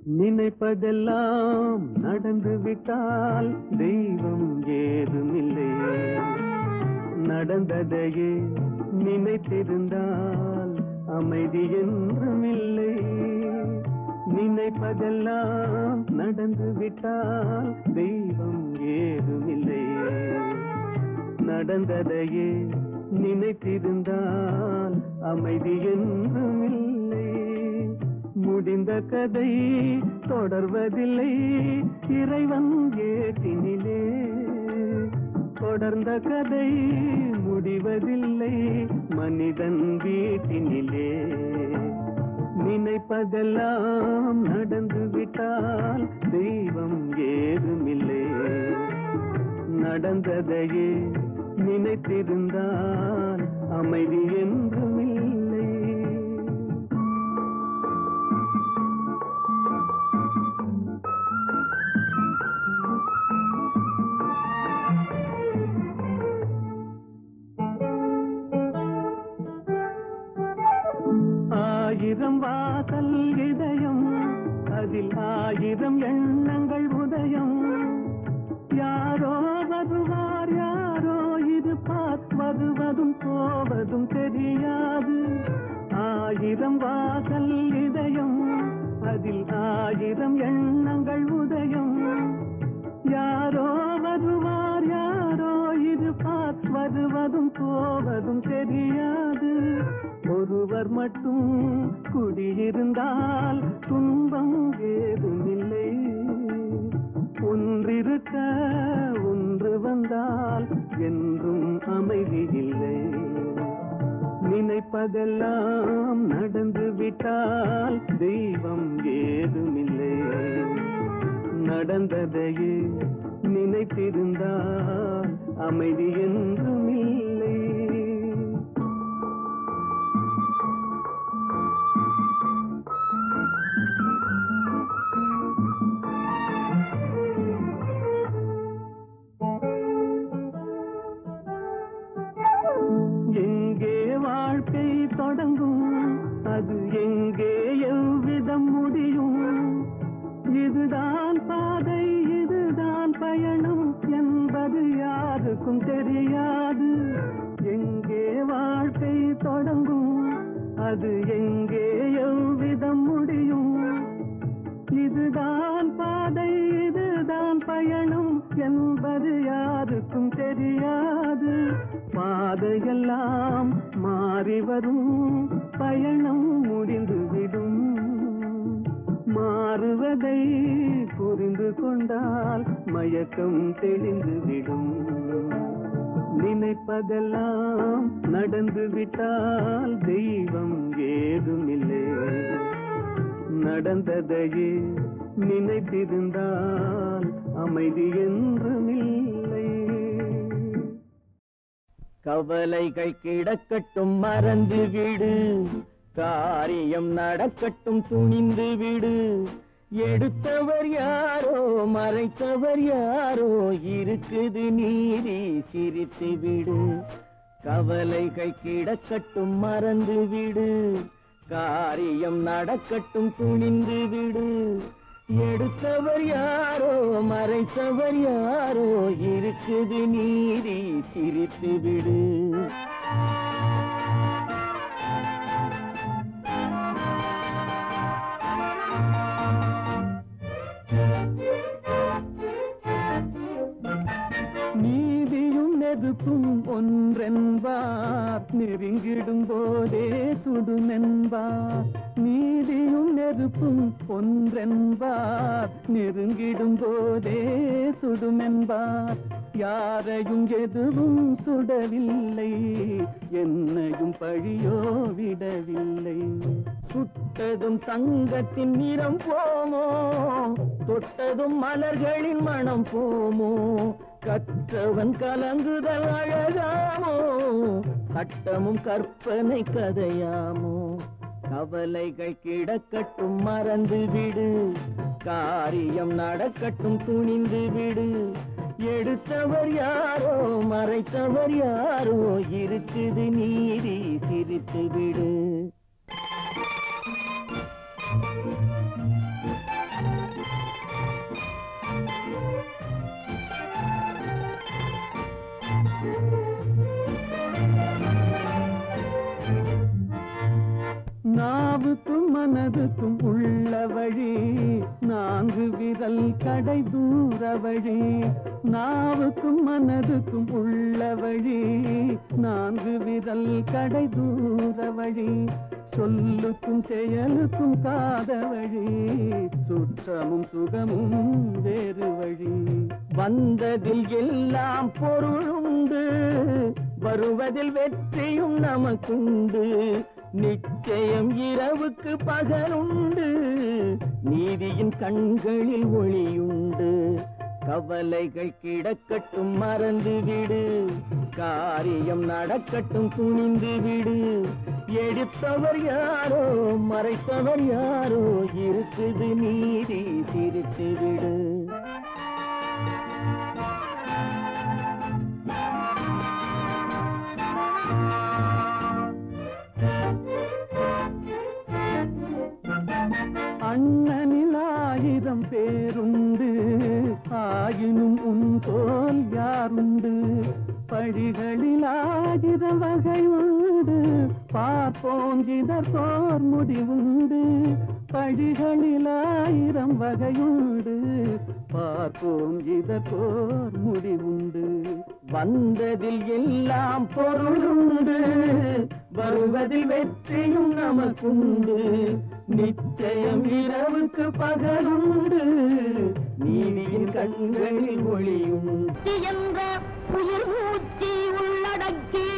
நினைப்பதெல்லாம் நடந்து விட்டால் தெய்வம் ஏதுமில்லை. நடந்ததையே நினைத்திருந்தால் அமைதி என்றும் இல்லை. நினைப்பதெல்லாம் நடந்து விட்டால் தெய்வம் ஏதுமில்லை. நடந்ததையே நினைத்திருந்தால் அமைதி என்றும் இல்லை. முடிந்த கதை தொடர்வதில்லை இறைவன் ஏட்டினிலே. தொடர்ந்த கதை முடிவதில்லை மனிதன் வீட்டினிலே. நினைப்பதெல்லாம் நடந்து விட்டால் தெய்வம் ஏதுமில்லை. நடந்ததையே நினைத்திருந்தால் அமைதி என்றும் இல்லை. ஆயிரம் வாசல் இதயம், அதில் ஆயிரம் எண்ணங்கள் உதயம். யாரோ வருவார் யாரோ இருப்பார், வருவதும் போவதும் தெரியாது. ஆயிரம் வாசல் இதயம், அதில் ஆயிரம் எண்ணங்கள் உதயம். யாரோ வருவார் யாரோ இருப்பார், வருவதும் போவதும் தெரியாது. ஒருவர் மட்டும் குடியிருந்தால் துன்பம் ஏதுமில்லை. ஒன்றிருக்க ஒன்று வந்தால் என்றும் அமைதி இல்லை. நினைப்பதெல்லாம் நடந்து விட்டால் தெய்வம் ஏதுமில்லை. நடந்ததையே நினைத்திருந்தால் அமைதி என்றும் இல்லை. எங்கே வாழ்க்கை தொடங்கும், அது எங்கே எவ்விதம் முடியும்? இதுதான் பாதை இதுதான் பயணம் என்பது யாருக்கும் தெரியாது. எங்கே வாழ்க்கை தொடங்கும், அது எங்கே எவ்விதம் முடியும்? இதுதான் பாதை இதுதான் பயணம் என்பது யாருக்கும் தெரியாது. பாதையெல்லாம் மாறி வரும், பயணம் முடிந்துவிடும். மாறுவதை புரிந்து கொண்டால் மயக்கம் தெளிந்துவிடும். நினைப்பதெல்லாம் நடந்து விட்டால் தெய்வம் ஏதுமில்லை. நடந்ததையே நினைத்திருந்தால் அமைதி என்றும் இல்லை. கவலைகள் கிடக்கட்டும் மறந்து விடு, காரியம் நடக்கட்டும் துணிந்து விடு. எடுத்தவர் யாரோ மறைத்தவர் யாரோ, இருக்குது நீதி சிரித்து விடு. கவலைகள் கிடக்கட்டும் மறந்து விடு, காரியம் நடக்கட்டும் துணிந்து விடு. எடுத்தவர் யாரோ மறைத்தவர் யாரோ, இருக்குது நீதி சிரித்து விடு. நீதியும் நெருப்பும் ஒன்றென்பார், நெருங்கிடும் போதே சுடுமென்பார். நீதியும் நெருப்பும் ஒன்றென்பார், நெருங்கிடும் போதே சுடுமென்பார். யாரையும் எதுவும் சுடவில்லை, என்னையும் பழியோ விடவில்லை. சுட்டதும் தங்கத்தின் நிறம் போமோ, தொட்டதும் மலர்களின் மனம் போமோ. கற்றவன் கலங்குதல் அழகாமோ, சட்டமும் கற்பனை கதையாமோ. கவலைகள் கிடக்கட்டும் மறந்து விடு, காரியம் நடக்கட்டும் துணிந்து விடு. எடுத்தவர் யாரோ மறைத்தவர் யாரோ, இருக்குது நீதி சிரித்து விடு. மனதுக்கும் உள்ள வழி, 4 விரல் கடை தூர வழி. நாவுக்கும் மனதுக்கும் உள்ள வழி, 4 விரல் கடை தூர வழி. சொல்லுக்கும் செயலுக்கும் காத வழி, சுற்றமும் சுகமும் வேறு வழி. வந்ததில் எல்லாம் பொருளுண்டு, வருவதில் வெற்றியும் நமக்குண்டு. நிச்சயம் இரவுக்கு பகலுண்டு, நீதியின் கண்களில் ஒளியுண்டு. கவலைகள் கிடக்கட்டும் மறந்துவிடு, காரியம் நடக்கட்டும் துணிந்து விடு. எடுத்தவர் யாரோ மறைத்தவர் யாரோ, இருக்குது நீதி சிரித்து விடு. அண்ணனில் 1000 பேருண்டு, ஆயினும் உன் போல் யாருண்டு. பழிகளில் 1000 வகையுண்டு, பார்ப்போம் இதற்கோர் முடிவுண்டு. பழிகளில் 1000 வகையுண்டு, பார்ப்போம் இதற்கோர் முடிவுண்டு. வந்ததில் எல்லாம் பொருளுண்டு, வருவதில் வெற்றியும் நமக்குண்டு. நிச்சயம் இரவுக்கு பகலுண்டு, நீதியின் கண்களில் ஒளியுண்டு. என்ற உயிர் மூச்சு உள்ளடக்கி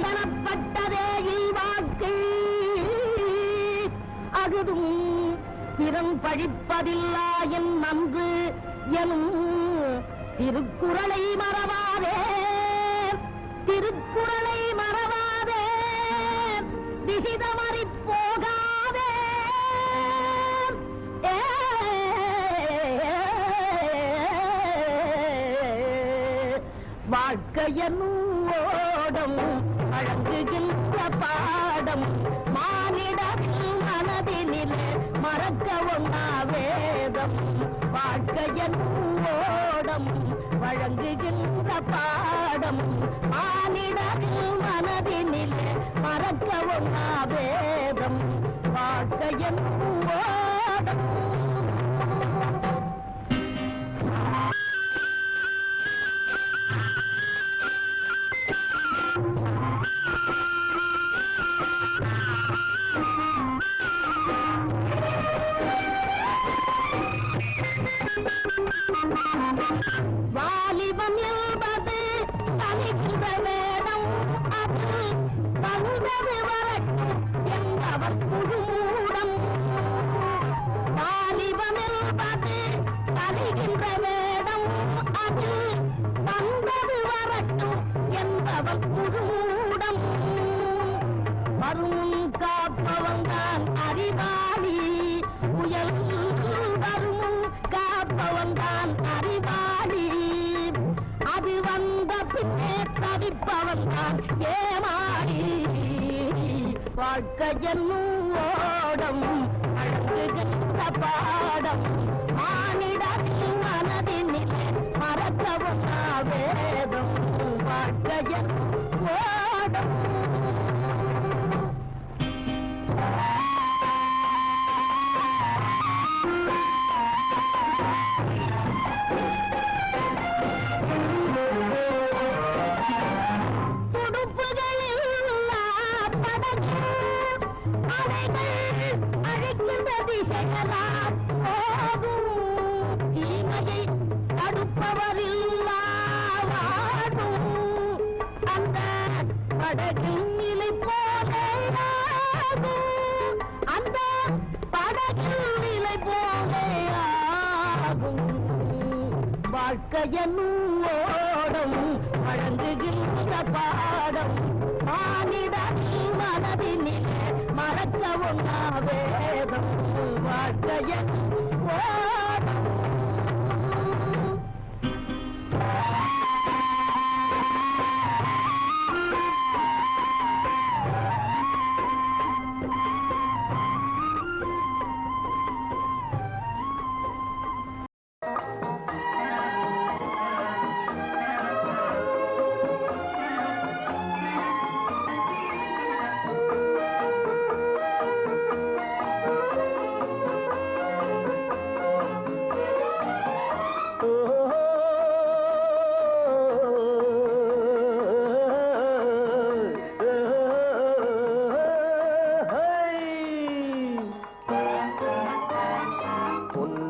எனப்பட்டதே இல்வாக்கு. அகுதும் பிறன் பழிப்பதில்லா என் நன்று எனும் திருக்குறளை மறவாதே, திருக்குறளை மறவாதே, திசிதமறி போகாதே. வாழ்க்கையனும் ஓடம் வழங்குகின்ற பாடம், மானிடத்தின் மனதினிலே மறக்க ஒண்ணா வேதம். வாழ்க்கையனும் ஓடம் வழங்குகின்ற பாடம், மானிடத்தின் மனதினிலே மறக்க ஒண்ணா வேதம். வாழ்க்கையனும் ஓடம். வாலிபம் என்பது தலிக்கின்ற வேடம், அது வந்தது வரட்டும் என்பவர் குழுமூடம். வாலிபம் என்பது தலிக்கின்ற வேடம், அது வந்தது வரட்டும் என்பவர் குழுமூடம். வருமுன் காப்பவன்தான் அறிவாளி, புயல் வருமுன் காப்பவன்தான் அறிவாளி. அது வந்த பின்னே தவிப்பவன்தான் ஏமாளி. வாழ்க்கை என்னும் ஓடம் அழகுகின்ற பாடம், மானிடத்தின் மனதினிலே மறக்கவும் வேதம். வாழ்க்கை என்னும் ஓடம். தீமையை தடுப்பவரில்லா வாழும் அந்த படகின் நிலை போலேயாகும், அந்த படகின் நிலை போலேயாகும். வாழ்க்கையனும் ஓடம் வழங்குகின்ற பாடம், மானிடத்தின் மனதினிலே மறக்க ஒண்ணா வேதம். வாழ்க்கையன் ஓடம்.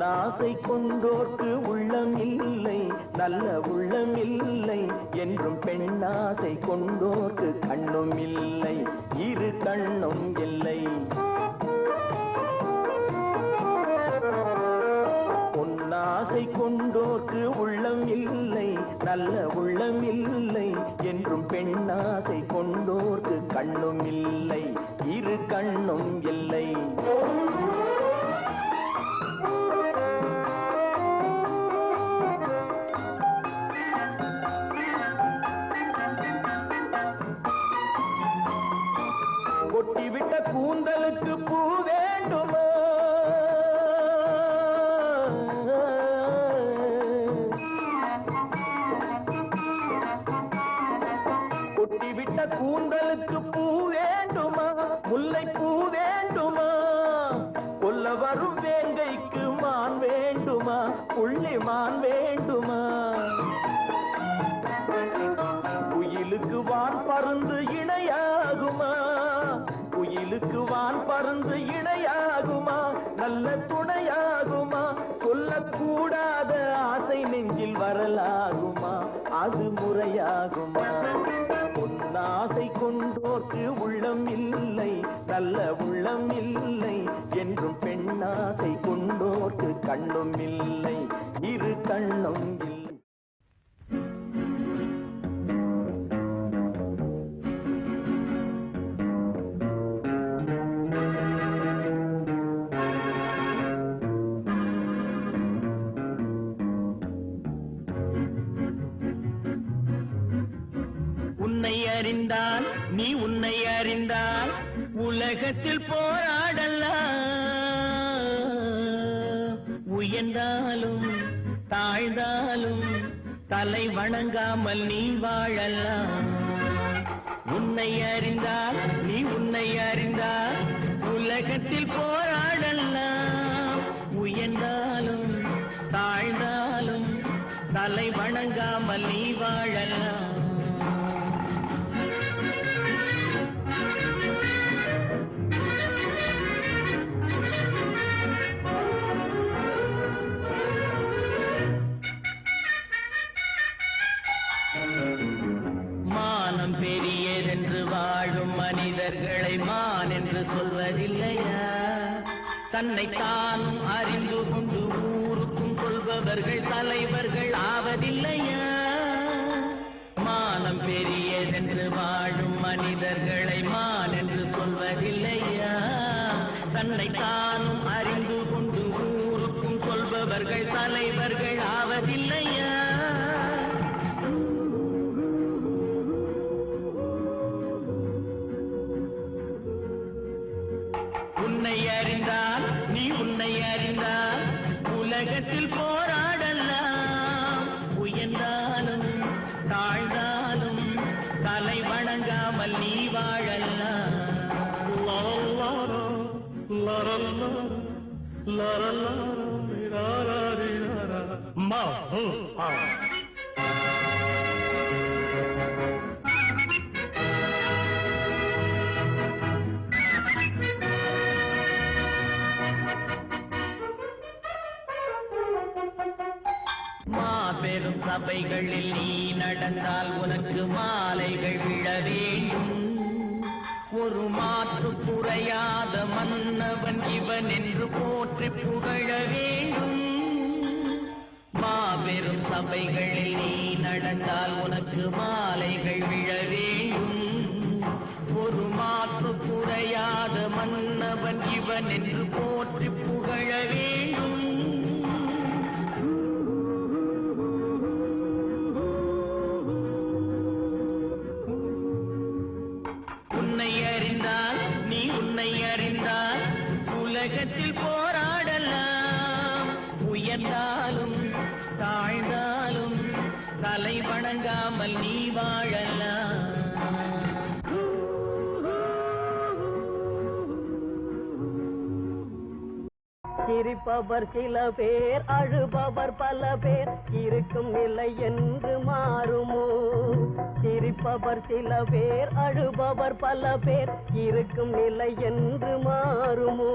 பொன்னாசை கொண்டோர்க்கு உள்ளம் இல்லை, நல்ல உள்ளம் இல்லை என்றும் பெண்ணாசை கொண்டோர்க்கு கண்ணும் இல்லை, இரு கண்ணும் இல்லை. பொன்னாசை கொண்டோர்க்கு உள்ளம் இல்லை, நல்ல உள்ளம் இல்லை என்றும் பெண்ணாசை கொண்டோர்க்கு கண்ணும் இல்லை, இரு கண்ணும் இல்லை. கொட்டிவிட்ட கூந்தலுக்கு பூ வேண்டுமா, கொட்டிவிட்ட கூந்தலுக்கு பூ வேண்டுமா, முல்லை பூ வேண்டுமா, கொல்ல வரும் வேங்கைக்கு மான் வேண்டுமா, புள்ளி மான் வேண்டுமா, குயிலுக்கு வான் பருந்து இணையாகுமா, குயிலுக்கு வான் பருந்து இணையாகுமா, நல்ல துணையாகுமா, சொல்லக்கூடாத ஆசை நெஞ்சில் வரலாகுமா, அது முறையாகுமா. பொன்னாசை கொண்டோர்க்கு உள்ளம் இல்லை, நல்ல உள்ளம் இல்லை என்றும் பெண்ணாசை கொண்டோர்க்கு கண்ணும் இல்லை, இரு கண்ணும் இல்லை. உன்னை அறிந்தால் நீ உன்னை அறிந்தால் உலகத்தில் போராடலாம், உயர்ந்தாலும் தாழ்ந்தாலும் தலை வணங்காமல் நீ வாழலாம். உன்னை அறிந்தால் நீ உன்னை அறிந்தால் உலகத்தில் போராடலாம், உயர்ந்தாலும் தாழ்ந்தாலும் தலை வணங்காமல் நீ வாழலாம். மானம் பெரியதென்று வாழும் மனிதர்களை மான் என்று சொல்வதில்லையா, தன்னை தானும் அறிந்து கொண்டு ஊருக்கும் சொல்பவர்கள் தலைவர்கள் ஆவதில்லையா. மானம் பெரியதென்று வாழும் மனிதர்களை மான் என்று சொல்வதில்லையா, தன்னை தானும் அறிந்து கொண்டு ஊருக்கும் சொல்பவர்கள் தலைவர்கள் ஆவதில்லையா. உன்னை அறிந்தால் நீ உன்னை அறிந்தால் உலகத்தில் போராடலாம், உயர்ந்தாலும் தாழ்ந்தாலும் தலை வணங்காமல் நீ வாழலாம். மாபெரும் சபைகளில் நீ நடந்தால் உனக்கு மாலைகள் விழ வேண்டும், ஒரு மாற்று குறையாத மன்னவன் இவன் என்று போற்றி புகழ வேண்டும். மாபெரும் சபைகளில் நீ நடந்தால் உனக்கு மாலைகள் விழ வேண்டும், ஒரு மாற்று குறையாத மன்னவன் இவன் என்று போற்றி புகழ வேண்டும். உன்னை அறிந்தால் நீ உன்னை அறிந்தால் உலகத்தில் போராடலாம், உயர்ந்தாலும் தாழ்ந்தாலும் தலை வணங்காமல் நீ வாழலாம். சிரிப்பவர் சில பேர் அழுபவர் பல பேர் இருக்கும் நிலை என்று மாறுமோ, சிரிப்பவர் சில பேர் அழுபவர் பல பேர் இருக்கும் நிலை என்று மாறுமோ.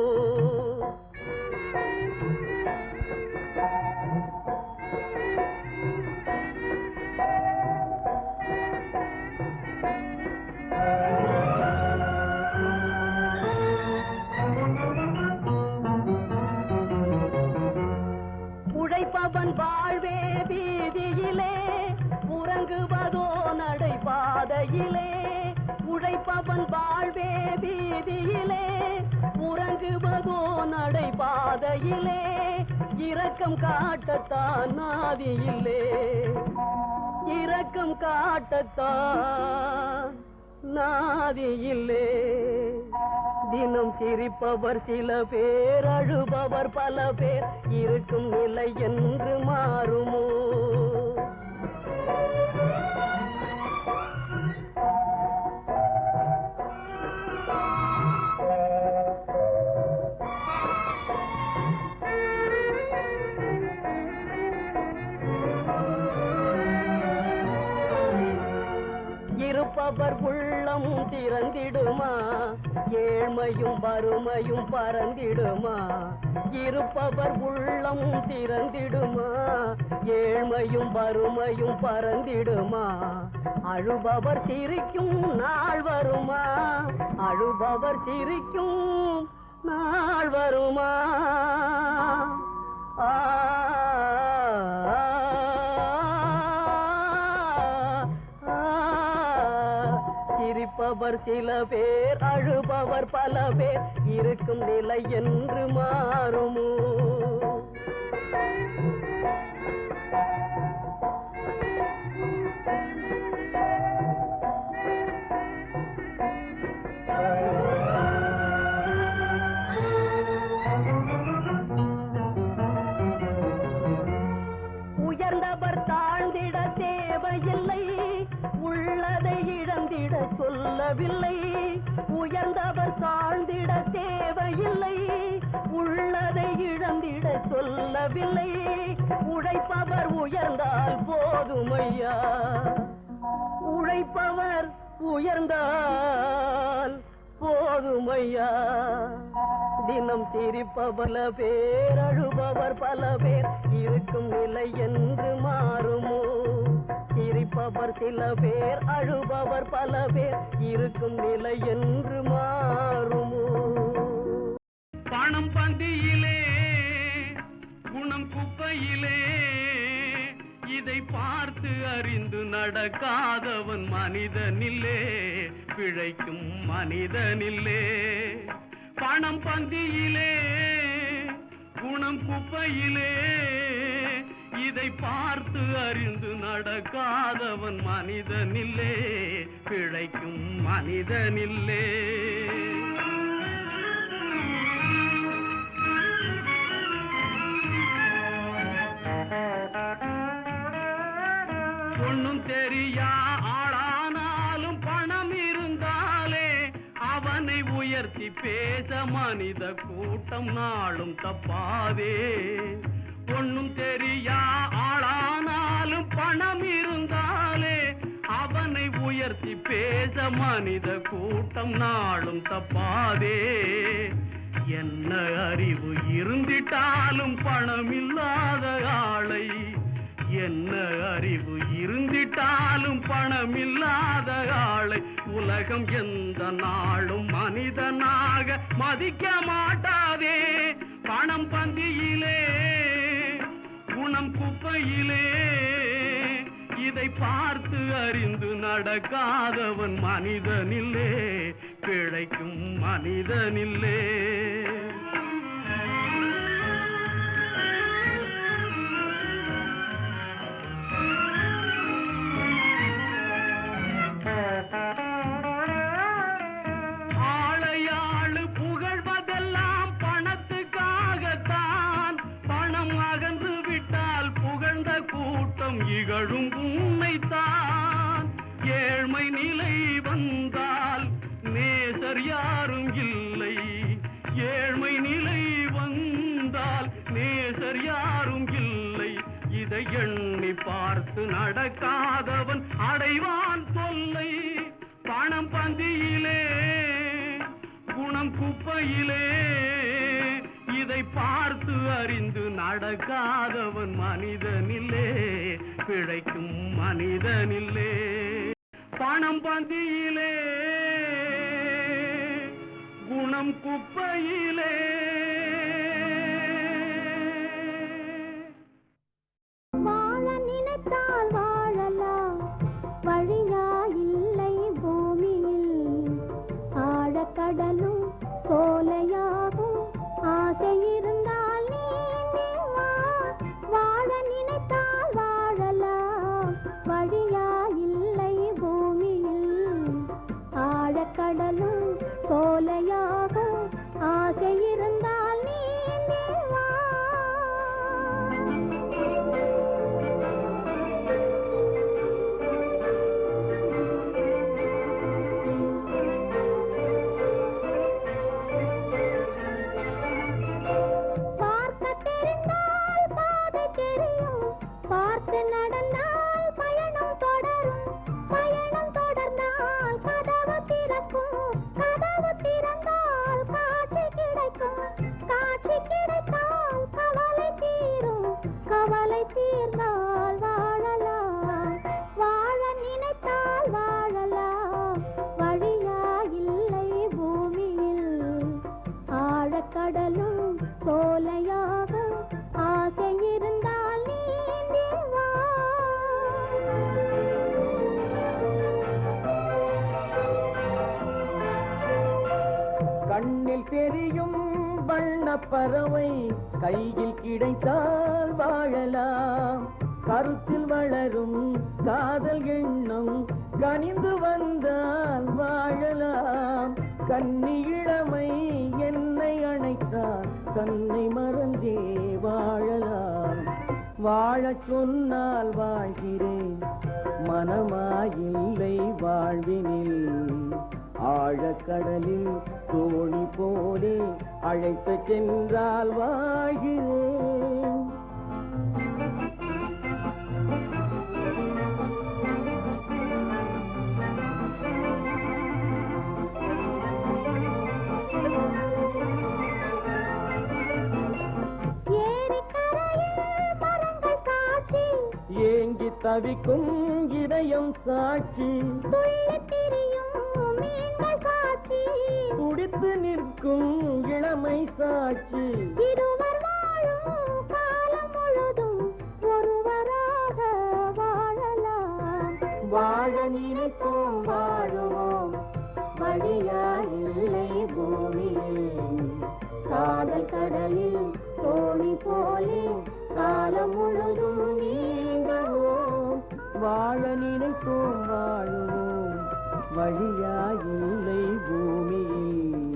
உழைப்பவன் வாழ்வே வீதியிலே உறங்குவதோ நடைபாதையிலே உழைப்பவன் வாழ்வே வீதியிலே உறங்குவதோ நடைபாதையிலே இரக்கம் காட்டத்தான் நாதியில்லே இரக்கம் காட்டத்தான் நாதியில்லே தினம் சிரிப்பவர் சில பேர் அழுபவர் பல பேர் இருக்கும் நிலை என்று மாறுமோ இருப்பவர் உள்ளம் திறந்திடுமா ஏழ்மையும் வறுமையும் பறந்திடுமா இருப்பவர் உள்ளம் திறந்திடுமா ஏழ்மையும் வறுமையும் பறந்திடுமா அழுபவர் சிரிக்கும் நாள் வருமா அழுபவர் சிரிக்கும் நாள் வருமா சிரிப்பவர் சில பேர் அழுபவர் பல பேர் இருக்கும் நிலை என்று மாறுமோ உயர்ந்தவர் தாழ்ந்திட தேவையில்லை உள்ளதை இழந்திட சொல்லவில்லை உயர்ந்தவர் தாழ்ந்திட தேவையில்லை உள்ளதை இழந்திட சொல்லவில்லை உழைப்பவர் உயர்ந்தால் போதுமையா உழைப்பவர் உயர்ந்தால் போதுமையா தினம் சிரிப்பவல பேர் அழுபவர் பல பேர் இருக்கும் நிலை என்று மாறுமோ சிரிப்பவர் சில பேர் அழுபவர் பல பேர் இருக்கும் நிலை என்று மாறுமோ பணம் பந்தியிலே குணம் குப்பையிலே இதை பார்த்து அறிந்து நடக்காதவன் மனிதனில்லே பிழைக்கும் மனிதனில்லே பணம் பந்தியிலே குணம் குப்பையிலே இதை பார்த்து அறிந்து நடக்காதவன் மனிதனில்லே பிழைக்கும் மனிதனில்லே ஒண்ணும் தெரியா ஆளானாலும் பணம் இருந்தாலே அவனை உயர்த்தி பேச மனித கூட்டம் நாளும் தப்பாதே ஒண்ணும் தெரியா ஆளானாலும் பணம் இருந்தாலே அவனை உயர்த்தி பேச மனித கூட்டம் நாளும் தப்பாதே என்ன அறிவு இருந்திட்டாலும் பணம் இல்லாத ஆளை என்ன அறிவு இருந்திட்டாலும் பணம் இல்லாத ஆளை உலகம் எந்த நாளும் மனிதனாக மதிக்க மாட்டாதே பணம் பந்தியிலே குணம் குப்பையிலே இதை பார்த்து அறிந்து நடக்காதவன் மனிதனில்லே பிழைக்கும் மனிதனில்லே ஆளையாளு புகழ்வதெல்லாம் பணத்துக்காகத்தான் பணம் அகன்று விட்டால் புகழ்ந்த கூட்டம் இகழும் உண்மைத்தான் ஏழ்மை நிலை வந்தால் நேசர் யாரும் இல்லை ஏழ்மை நிலை வந்தால் நேசர் யாரும் இல்லை இதை எண்ணி பார்த்து நடக்காதவன் அடைவான் தொல்லை பணம் பந்தியிலே குணம் குப்பையிலே இதை பார்த்து அறிந்து நடக்காதவன் மனிதனில்லே பிழைக்கும் மனிதனில்லே பணம் பந்தியிலே குணம் குப்பையிலே. பறவை கையில் கிடைத்தால் வாழலாம். கருத்தில் வளரும் காதல் எண்ணம் கனிந்து வந்தால் வாழலாம். கன்னி இளமை என்னை அணைத்தால் தன்னை மறந்தே வாழலாம். வாழச் சொன்னால் வாழ்கிறேன், மனமாயில்லை வாழ்வினில். ஆழக்கடலில் தோணி போலே அழைத்து சென்றால் வாழ்கிறேன். ஏங்கி தவிக்கும் இதயம் சாட்சி, துடித்து நிற்கும் இளமை சாட்சி. இருவர் வாழும் காலம் முழுதும் ஒருவராக வாழலாம். வாழ நினைப்போம் வாழுவோம், வழியாயில்லை பூமியில். காதல் கடலில் தோணி போலே காலம் முழுதும் நீங்குவோம். வாழ நினைப்போம் வாழுவோம், வழியாயில்லை பூமியில்.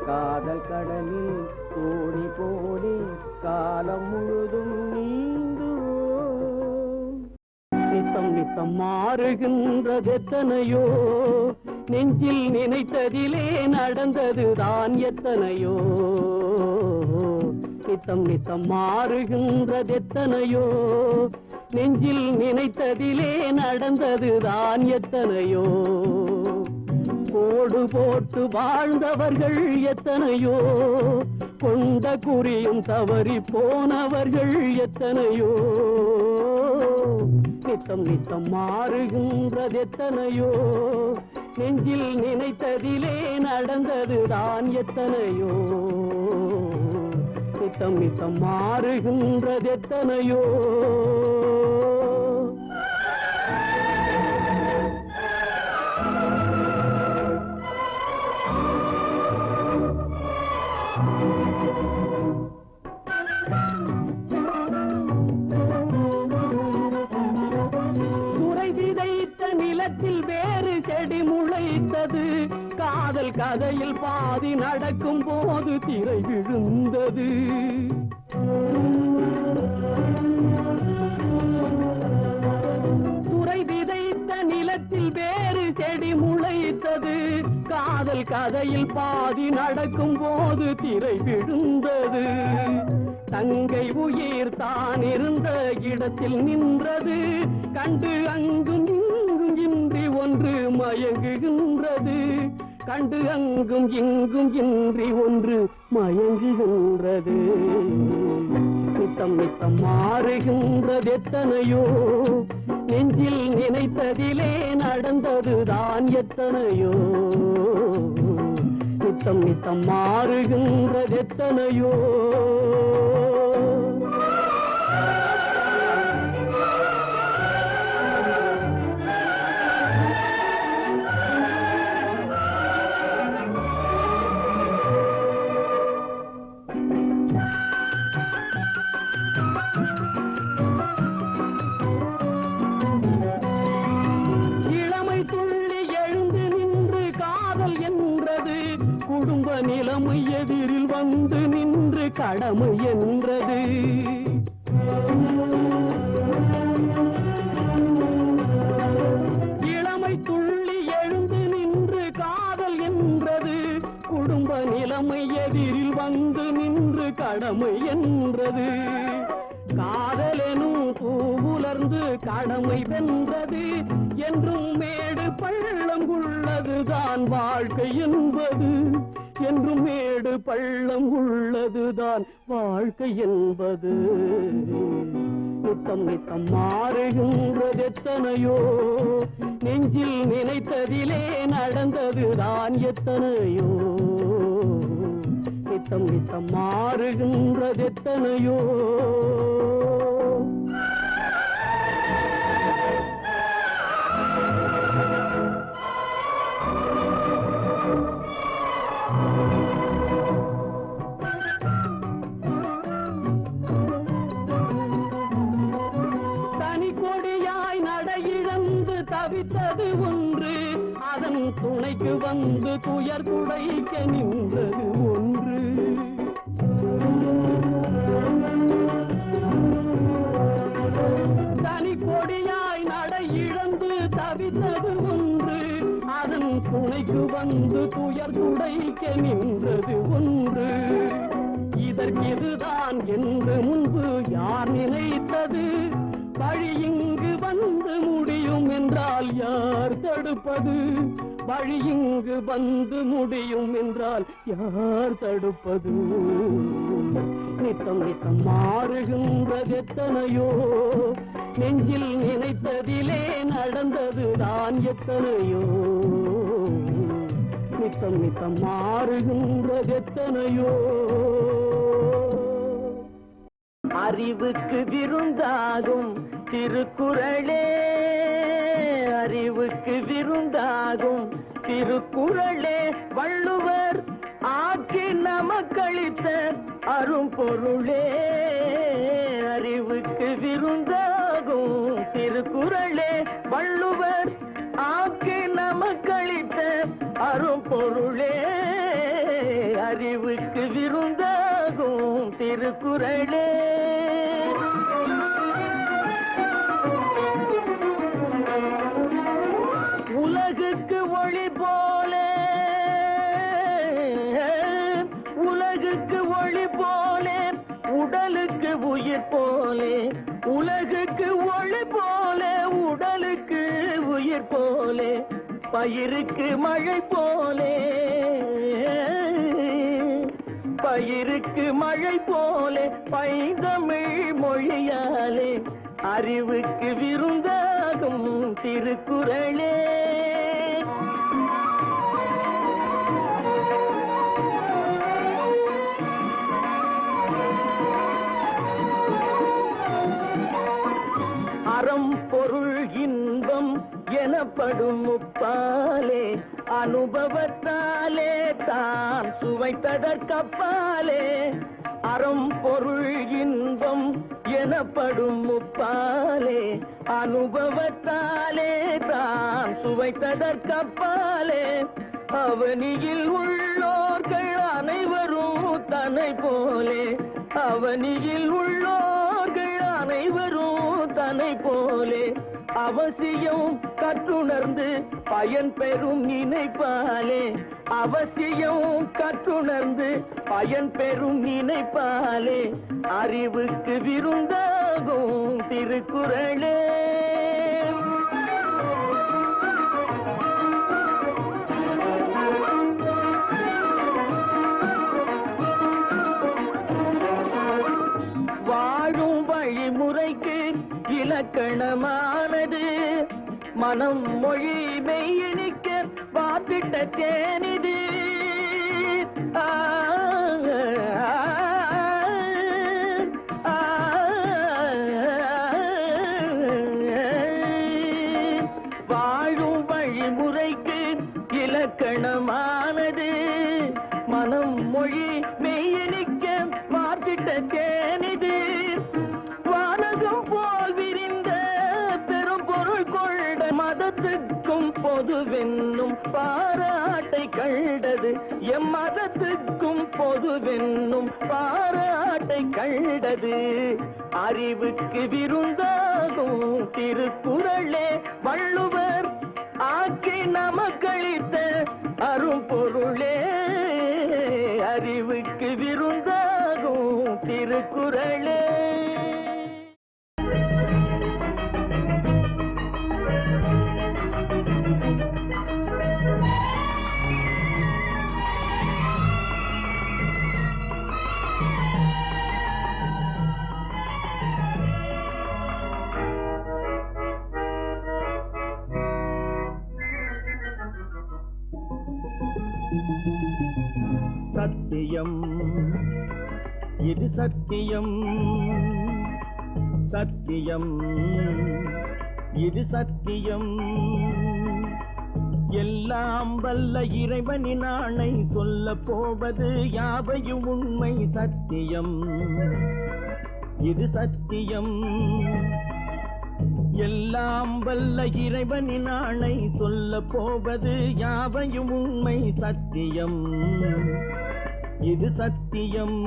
காதல் கடலில் தோணி போலே காலம் முழுதும் நீங்குவோம். நித்தம் நித்தம் மாறுகின்றது எத்தனையோ, நெஞ்சில் நினைத்ததிலே நடந்ததுதான் எத்தனையோ. நித்தம் நித்தம் மாறுகின்றது எத்தனையோ, நெஞ்சில் நினைத்ததிலே நடந்ததுதான் எத்தனையோ. கோடு போட்டு வாழ்ந்தவர்கள் எத்தனையோ, கொண்ட குறியும் தவறி போனவர்கள் எத்தனையோ. நித்தம் நித்தம் மாறுகின்றது எத்தனையோ, நெஞ்சில் நினைத்ததிலே நடந்ததுதான் எத்தனையோ. நித்தம் நித்தம் மாறுகின்றது எத்தனையோ. சுரை விதைத்த நிலத்தில் வேறு செடி முளைத்தது. காதல் கதையில் பாதி நடக்கும் போது திரை விழுந்தது. சுரை விதைத்த நிலத்தில் வேறு செடி முளைத்தது. காதல் கதையில் பாதி நடக்கும் போது திரை விழுந்தது. தங்கை உயிர் தான் இருந்த இடத்தில் நின்றது. கண்டு அங்கும் இங்கும் இன்றி ஒன்று மயங்குகின்றது. கண்டு அங்கும் இங்கும் இன்றி ஒன்று மயங்குகின்றது. நித்தம் நித்தம் மாறுகின்றது எத்தனையோ, நெஞ்சில் நினைத்ததிலே நடந்ததுதான் எத்தனையோ. நித்தம் நித்தம் மாறுகின்றது எத்தனையோ. நிலைமை எதிரில் வந்து நின்று கடமை என்றது. இளமை துள்ளி எழுந்து நின்று காதல் என்றது. குடும்ப நிலைமை எதிரில் வந்து நின்று கடமை என்றது. காதலெனும் பூவுலர்ந்து கடமை வென்றது. என்றும் மேடு பள்ளம் உள்ளதுதான் வாழ்க்கை என்பது. என்றும் மேடு பள்ளம் உள்ளதுதான் வாழ்க்கை என்பது. நித்தம் நித்தம் மாறுகின்றது எத்தனையோ, நெஞ்சில் நினைத்ததிலே நடந்ததுதான் எத்தனையோ. நித்தம் நித்தம் மாறுகின்றது எத்தனையோ. துணைக்கு வந்து துயர் துடைக்க நின்றது ஒன்று. தனி கொடியாய் நடை இழந்து தவித்தது ஒன்று. அதன் துணைக்கு வந்து துயர் துடைக்க நின்றது ஒன்று. இதற்கிதுதான் என்று முன்பு யார் நினைத்தது? வழி இங்கு வந்து முடியும் என்றால் யார் தடுப்பது? வழி இங்கு வந்து முடியும் என்றால் யார் தடுப்பது? நித்தம் நித்தம் மாறுகின்றது எத்தனையோ, நெஞ்சில் நினைத்ததிலே நடந்தது தான் எத்தனையோ. நித்தம் நித்தம் மாறுகின்றது எத்தனையோ. அறிவுக்கு விருந்தாகும் திருக்குறளே, அறிவுக்கு விருந்தாகும் திருக்குறளே, வள்ளுவர் ஆக்கி நமக்களித்த அரும்பொருளே. அறிவுக்கு விருந்தாகும் திருக்குறளே, வள்ளுவர் ஆக்கி நமக்களித்த அரும்பொருளே. அறிவுக்கு விருந்தாகும் திருக்குறளே. உலகுக்கு ஒளி போலே, உலகுக்கு ஒளி போலே, உடலுக்கு உயிர் போலே. உலகுக்கு ஒளி போலே, உடலுக்கு உயிர் போலே. பயிருக்கு மழை போலே, பயிருக்கு மழை போலே, பைந்தமிழ் மொழியாலே. அறிவுக்கு விருந்தாகும் திருக்குறளே. அறம் பொருள் இன்பம் எனப்படும் முப்பாலே, அனுபவத்தாலே தான் சுவைத்ததற்கப்பாலே. அறம் பொருள் இன்பம் எனப்படும் முப்பாலே, அனுபவத்தாலே தான் சுவைத்ததற்கப்பாலே. அவனியில் உள்ளோர்கள் அனைவரும் தன்னை போலே, அவனியில் உள்ளோர்கள் அனைவரும் தன்னை போலே. அவசியம் கற்றுணர்ந்து பயன் பெறும் நினைப்பாலே, அவசியம் கற்றுணர்ந்து பயன் பெறும் நினைப்பாலே. அறிவுக்கு விருந்தாகும் திருக்குறளே. வாழும் வழிமுறைக்கு இலக்கணமானது, மனம் மொழி மெய்யணிக்க வாத்திட்ட தேனிது. வாழும் வழிமுறைக்கு இலக்கணமானது, மனம் மொழி மெய்யணிக்க வாத்திட்ட தேனிது. வானகம் போல் விரிந்த பெரும் பொருள் கொண்ட மதத்துக்கும் பொதுவென்னும் பாராட்டை கண்டது. எம் மதத்துக்கும் பொதுவென்னும் பாராட்டை கண்டது. அறிவுக்கு விருந்தாகும் திருக்குறளே, வள்ளுவர் ஆக்கி நமக்களித்த அரும்பொருளே. அறிவுக்கு விருந்தாகும் திருக்குறளே. சத்தியம் இது சத்தியம், சத்தியம் இது சத்தியம். எல்லாம் வல்ல இறைவனின் ஆணை சொல்ல போவது யாவையும் உண்மை சத்தியம். இது சத்தியம், எல்லாம் வல்ல இறைவனின் ஆணை சொல்ல போவது யாவையும் உண்மை சத்தியம், இது சத்தியம்.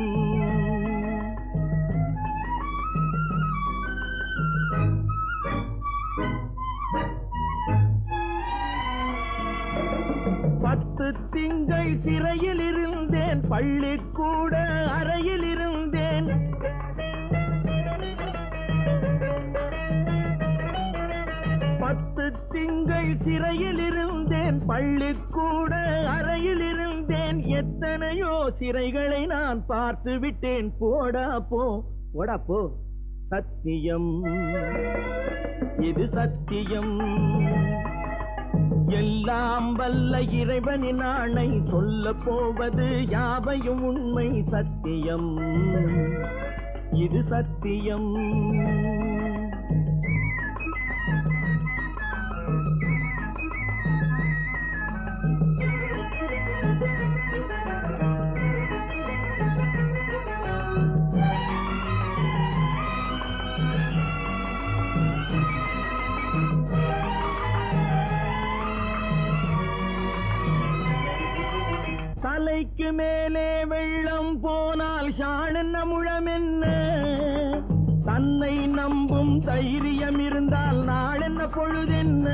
பத்து திங்கள் சிறையில் இருந்தேன், பள்ளிக்கூட அறையில் இருந்தேன். பத்து திங்கள் சிறையில் இருந்தேன், பள்ளிக்கூட அறையில் இருந்தேன். எத்தனையோ சிறைகளை நான் பார்த்து விட்டேன். போடா போ, போடா போ, சத்தியம், இது சத்தியம். எல்லாம் வல்ல இறைவனின் ஆணை சொல்ல போவது யாவையும் உண்மை சத்தியம், இது சத்தியம். தலைக்கு மேலே வெள்ளம் போனால் ஷாணென்ன முழம் என்ன? தன்னை நம்பும் தைரியம் இருந்தால் நாளென்ன பொழுதென்ன?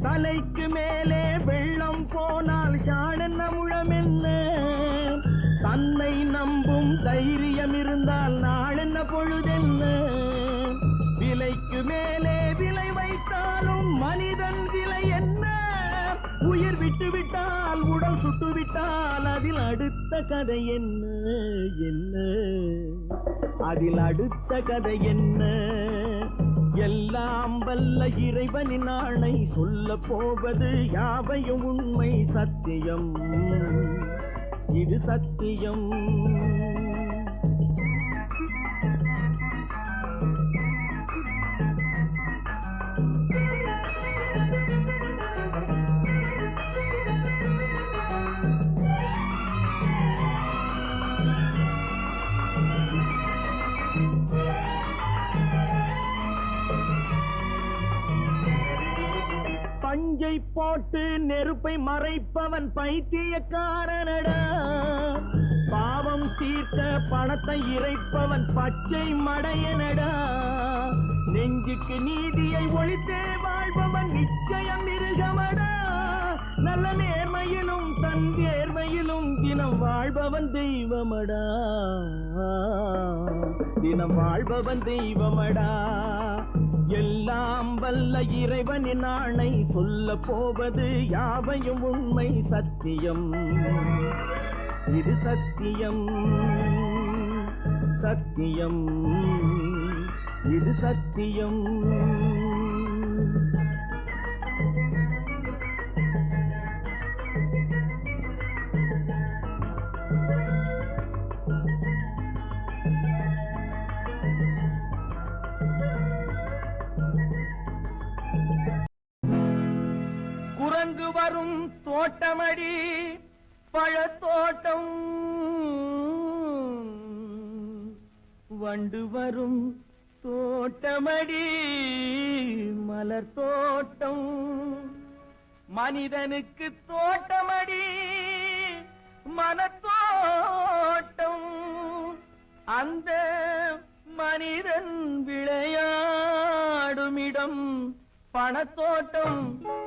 தலைக்கு மேலே வெள்ளம் போனால் ஷாணென்ன முழம் என்ன? தன்னை நம்பும் தைரியம் இருந்தால் நாளென்ன பொழுதென்ன? விலைக்கு மேலே விலை வைத்தாலும் மனிதன் விலை என்ன? உயிர் விட்டுவிட்டால் உடல் சுட்டுவிட்டால் அதில் அடுத்த கதை என்ன? என்ன அதில் அடுத்த கதை என்ன? எல்லாம் வல்ல இறைவனின் ஆணை சொல்ல போவது யாவையும் உண்மை சத்தியம், இது சத்தியம். பஞ்சை போட்டு நெருப்பை மறைப்பவன் பைத்தியக்காரனடா. பாவம் தீர்க்க பணத்தை இறைப்பவன் பச்சை மடையனடா. நெஞ்சுக்கு நீதியை ஒழித்தே வாழ்பவன் நிச்சயம் மிருகமடா. நல்ல நேர்மையிலும் தன் தேர்மையிலும் தினம் வாழ்பவன் தெய்வமடா, தினம் வாழ்பவன் தெய்வமடா. எல்லாம் வல்ல இறைவனின் ஆணை சொல்ல போவது யாவையும் உண்மை சத்தியம், இது சத்தியம், சத்தியம், இது சத்தியம். குரங்கு வரும் தோட்டமடி பழத்தோட்டம், வண்டு வரும் தோட்டமடி மலர் தோட்டம். மனிதனுக்கு தோட்டமடி மனத்தோட்டம். அந்த மனிதன் விளையாடுமிடம் பணத்தோட்டம்,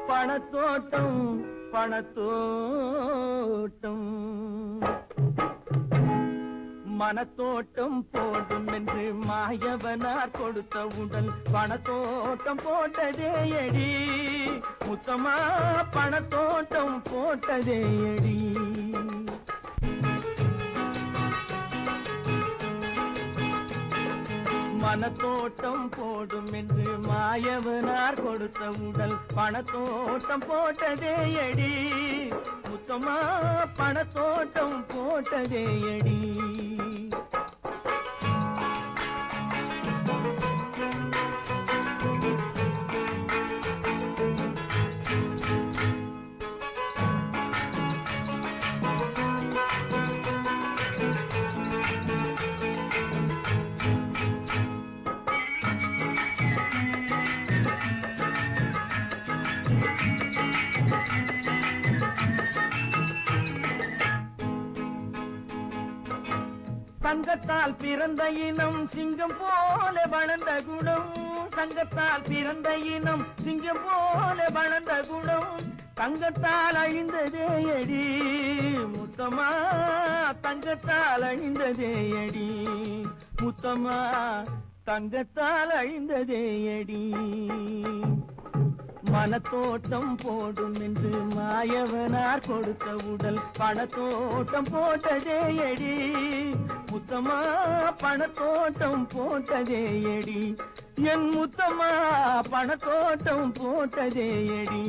பணத்தோட்டம், பணத்தோட்டம். மனத்தோட்டம் போடும் என்று மாயவனார் கொடுத்த உடல் பணத்தோட்டம் போட்டதேயடி. முத்தமா பணத்தோட்டம் போட்டதேயடி. மனத்தோட்டம் போடும் என்று மாயவனார் கொடுத்த உடல் பணத்தோட்டம் போட்டதேயடி. முத்தமா பணத்தோட்டம் போட்டதேயடி. தங்கத்தால் பிறந்த இனம் சிங்கம் போல வளர்ந்த குணம், தங்கத்தால் பிறந்த இனம் சிங்கம் போல வளர்ந்த குணம், தங்கத்தால் அழிந்ததே அடி முத்தம்மா, தங்கத்தால் அழிந்ததே அடி முத்தம்மா, தங்கத்தால் அழிந்ததே அடி. மனத்தோட்டம் போடும் என்று மாயவனார் கொடுத்த உடல் பணத்தோட்டம் போட்டதே அடி முத்தம்மா, பணத்தோட்டம் போட்டதே அடி என் முத்தம்மா, பணத்தோட்டம் போட்டதே அடி.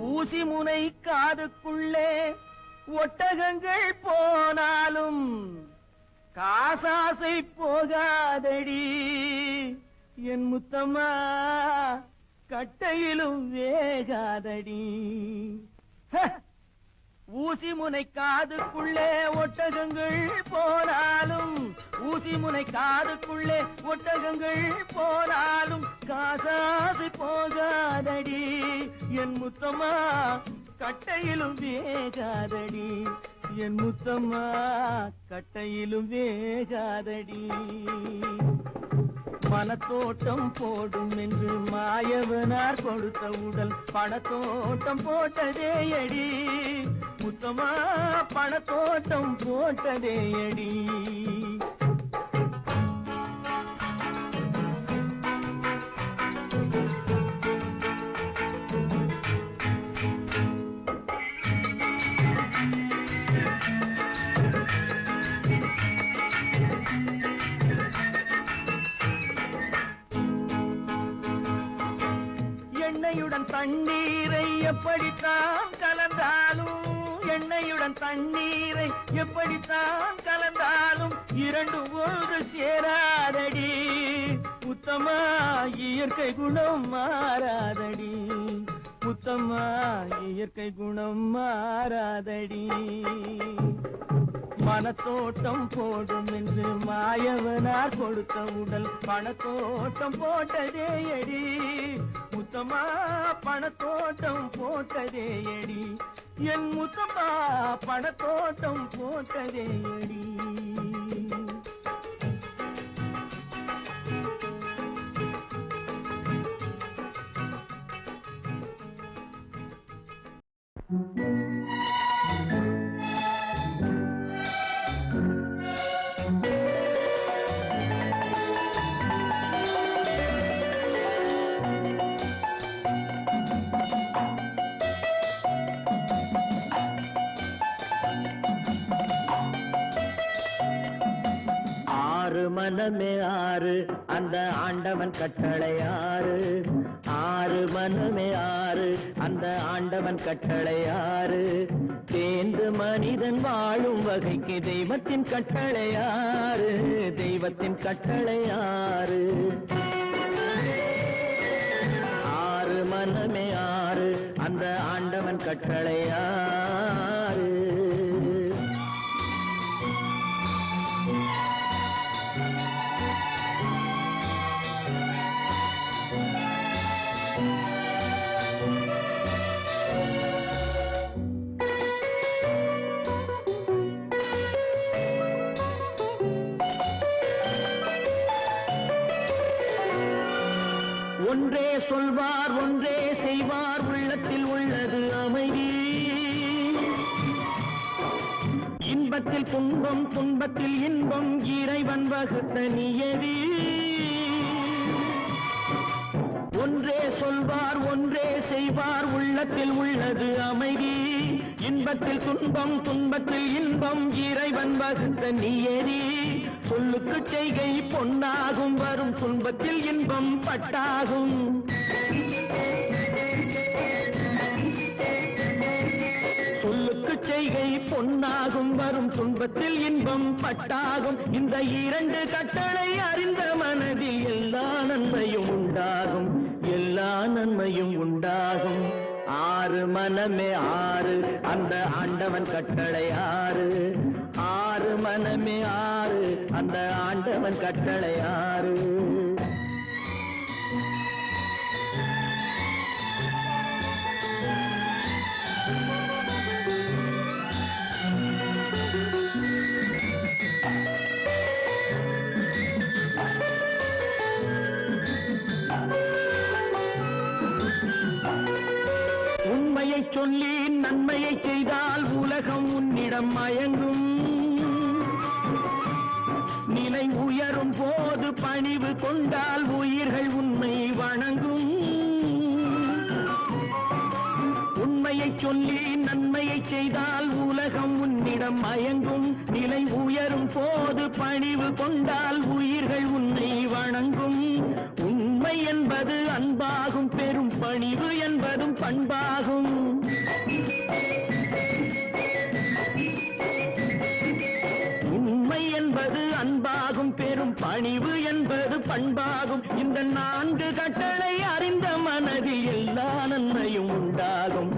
ஊசி முனை காதுக்குள்ளே ஒட்டகங்கள் போனாலும் காசாசை போகாதடி என் முத்தம்மா, கட்டையிலும் வேகாதடி. ஊசி முனை காதுக்குள்ளே ஒட்டகங்கள் போனாலும், ஊசி முனை காதுக்குள்ளே ஒட்டகங்கள் போனாலும் காசாசை போகாதடி என் முத்தம்மா, கட்டையிலும் வேகாதடி என் முத்தம்மா, கட்டையிலும் வேகாதடி. மனத்தோட்டம் போடும் என்று மாயவனார் கொடுத்த உடல் பணத்தோட்டம் போட்டதே அடி முத்தம்மா, பணத்தோட்டம் போட்டதே அடி. எண்ணெயுடன் தண்ணீரை எப்படித்தான் கலந்தாலும், எண்ணெயுடன் தண்ணீரை எப்படித்தான் கலந்தாலும் இரண்டு ஒன்று சேராதடி முத்தம்மா, இயற்கை குணம் மாறாதடி முத்தம்மா, இயற்கை குணம் மாறாதடி. மனத்தோட்டம் போடும் என்று மாயவனார் கொடுத்த உடல் பணத்தோட்டம் போட்டதே அடி முத்தம்மா, பணத்தோட்டம் போட்டதே அடி என் முத்தம்மா, பணத்தோட்டம் போட்டதே அடி. மனமே ஆறு அந்த ஆண்டவன் கட்டளை ஆறு, ஆறு மனமே ஆறு அந்த ஆண்டவன் கட்டளை ஆறு, தேர்ந்து மனிதன் வாழும் வகைக்கு தெய்வத்தின் கட்டளை ஆறு, தெய்வத்தின் கட்டளை ஆறு. ஆறு மனமே ஆறு அந்த ஆண்டவன் கட்டளை ஆறு. ஒன்றே சொல்வார் ஒன்றே செய்வார், உள்ளத்தில் உள்ளது அமைதி, இன்பத்தில் துன்பம் துன்பத்தில் இன்பம் இறைவன் வகுத்த நியதி. ஒன்றே சொல்வார் ஒன்றே செய்வார், உள்ளத்தில் உள்ளது அமைதி, இன்பத்தில் துன்பம் துன்பத்தில் இன்பம் இறைவன் வகுத்த நியதி. சொல்லுக்கு செய்கை பொன்னாகும், வரும் துன்பத்தில் இன்பம் பட்டாகும். சொல்லுக்கு செய்கை பொன்னாகும், வரும் துன்பத்தில் இன்பம் பட்டாகும். இந்த இரண்டு கட்டளை அறிந்த மனதில் எல்லா நன்மையும் உண்டாகும், எல்லா நன்மையும் உண்டாகும். ஆறு மனமே ஆறு அந்த ஆண்டவன் கட்டளை ஆறு, ஆறு மனமே ஆறு அந்த ஆண்டவன் கட்டளை ஆறு. சொல்லி நன்மையை செய்தால் உலகம் உன்னிடம் மயங்கும். நிலை உயரும் போது பணிவு கொண்டால் உயிர்கள் உன்னை வணங்கும். உண்மையை சொல்லி நன்மையை செய்தால் உலகம் உன்னிடம் மயங்கும். நிலை உயரும் போது பணிவு கொண்டால் உயிர்கள் உன்னை வணங்கும். உண்மை என்பது அன்பாகும், பெரும் பணிவு என்பதும் பண்பாகும். உண்மை என்பது அன்பாகும், பெரும் பணிவு என்பது பண்பாகும். இந்த 4 கட்டளை அறிந்த மனதில் எல்லா நன்மையும் உண்டாகும்,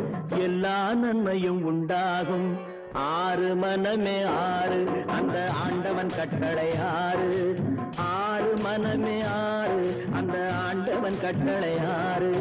எல்லா நன்மையும் உண்டாகும். 6 மனமே 6 அந்த ஆண்டவன் கட்டளை 6. 6 மனமே 6 அந்த ஆண்டவன் கட்டளை 6.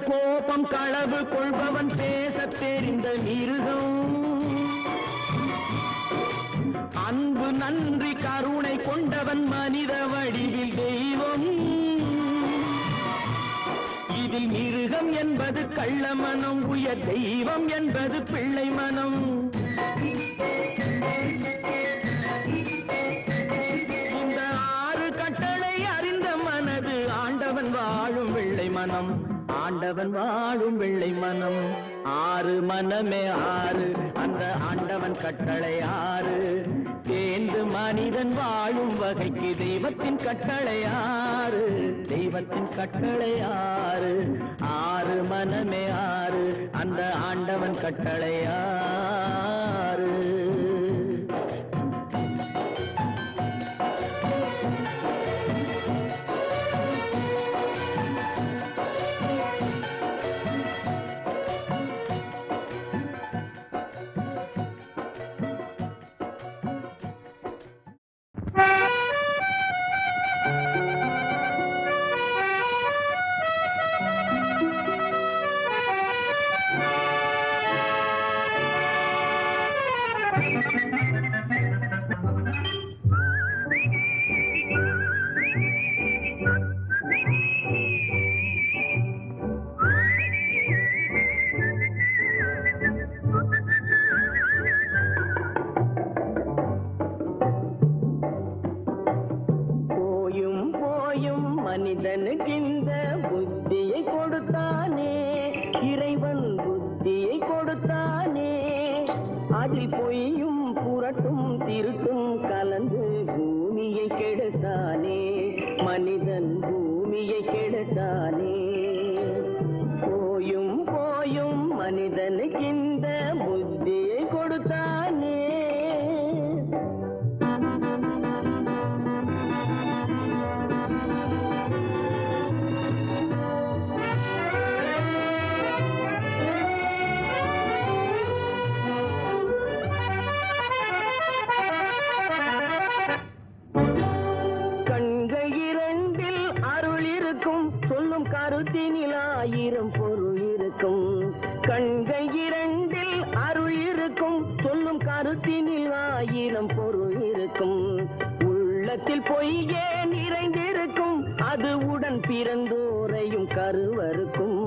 கோபம் களவு கொள்பவன் பேசத் தெரிந்த மிருகம். அன்பு நன்றி கருணை கொண்டவன் மனித வடிவில் தெய்வம். இதில் மிருகம் என்பது கள்ள மனம், உயர் தெய்வம் என்பது பிள்ளை மனம். இந்த 6 கட்டளை அறிந்த மனது ஆண்டவன் வாழும் வெள்ளை மனம், ஆண்டவன் வாழும் வெள்ளை மனம். 6 மனமே 6 அந்த ஆண்டவன் கட்டளை 6. தேர்ந்து மனிதன் வாழும் வகைக்கு தெய்வத்தின் கட்டளை 6, தெய்வத்தின் கட்டளை 6. 6 மனமே 6 அந்த ஆண்டவன் கட்டளை 6. மனிதனுக்கிந்த புத்தியை கொடுத்தானே, இறைவன் புத்தியை கொடுத்தானே. அதில் பொய்யும் புரட்டும் திருட்டும் கலந்து பூமியை கெடுத்தானே, மனிதன் பூமியை கெடுத்தானே. போயும் போயும் மனிதனுக்கிந்த புத்தியை கொடுத்தானே. கருத்தினில் 1000 பொருள் இருக்கும். கண்கள் 2 அருள் இருக்கும். சொல்லும் கருத்தினில் 1000 பொருள் இருக்கும். உள்ளத்தில் பொய்யே நிறைந்திருக்கும். அது உடன் பிறந்தோரையும் கருவருக்கும்.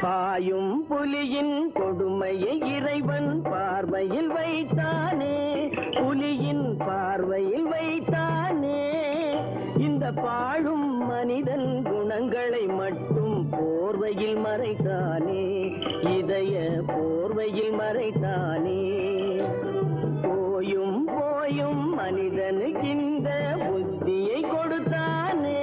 பாயும் புலியின் கொடுமையை இறைவன் பார்வையில் வைத்தானே, புலியின் பார்வையில் வைத்தானே. இந்த பாழும் மனிதன் குணங்களை மட்டும் போர்வையில் மறைத்தானே, இதய போர்வையில் மறைத்தானே. போயும் போயும் மனிதனுக்கு இந்த புத்தியை கொடுத்தானே.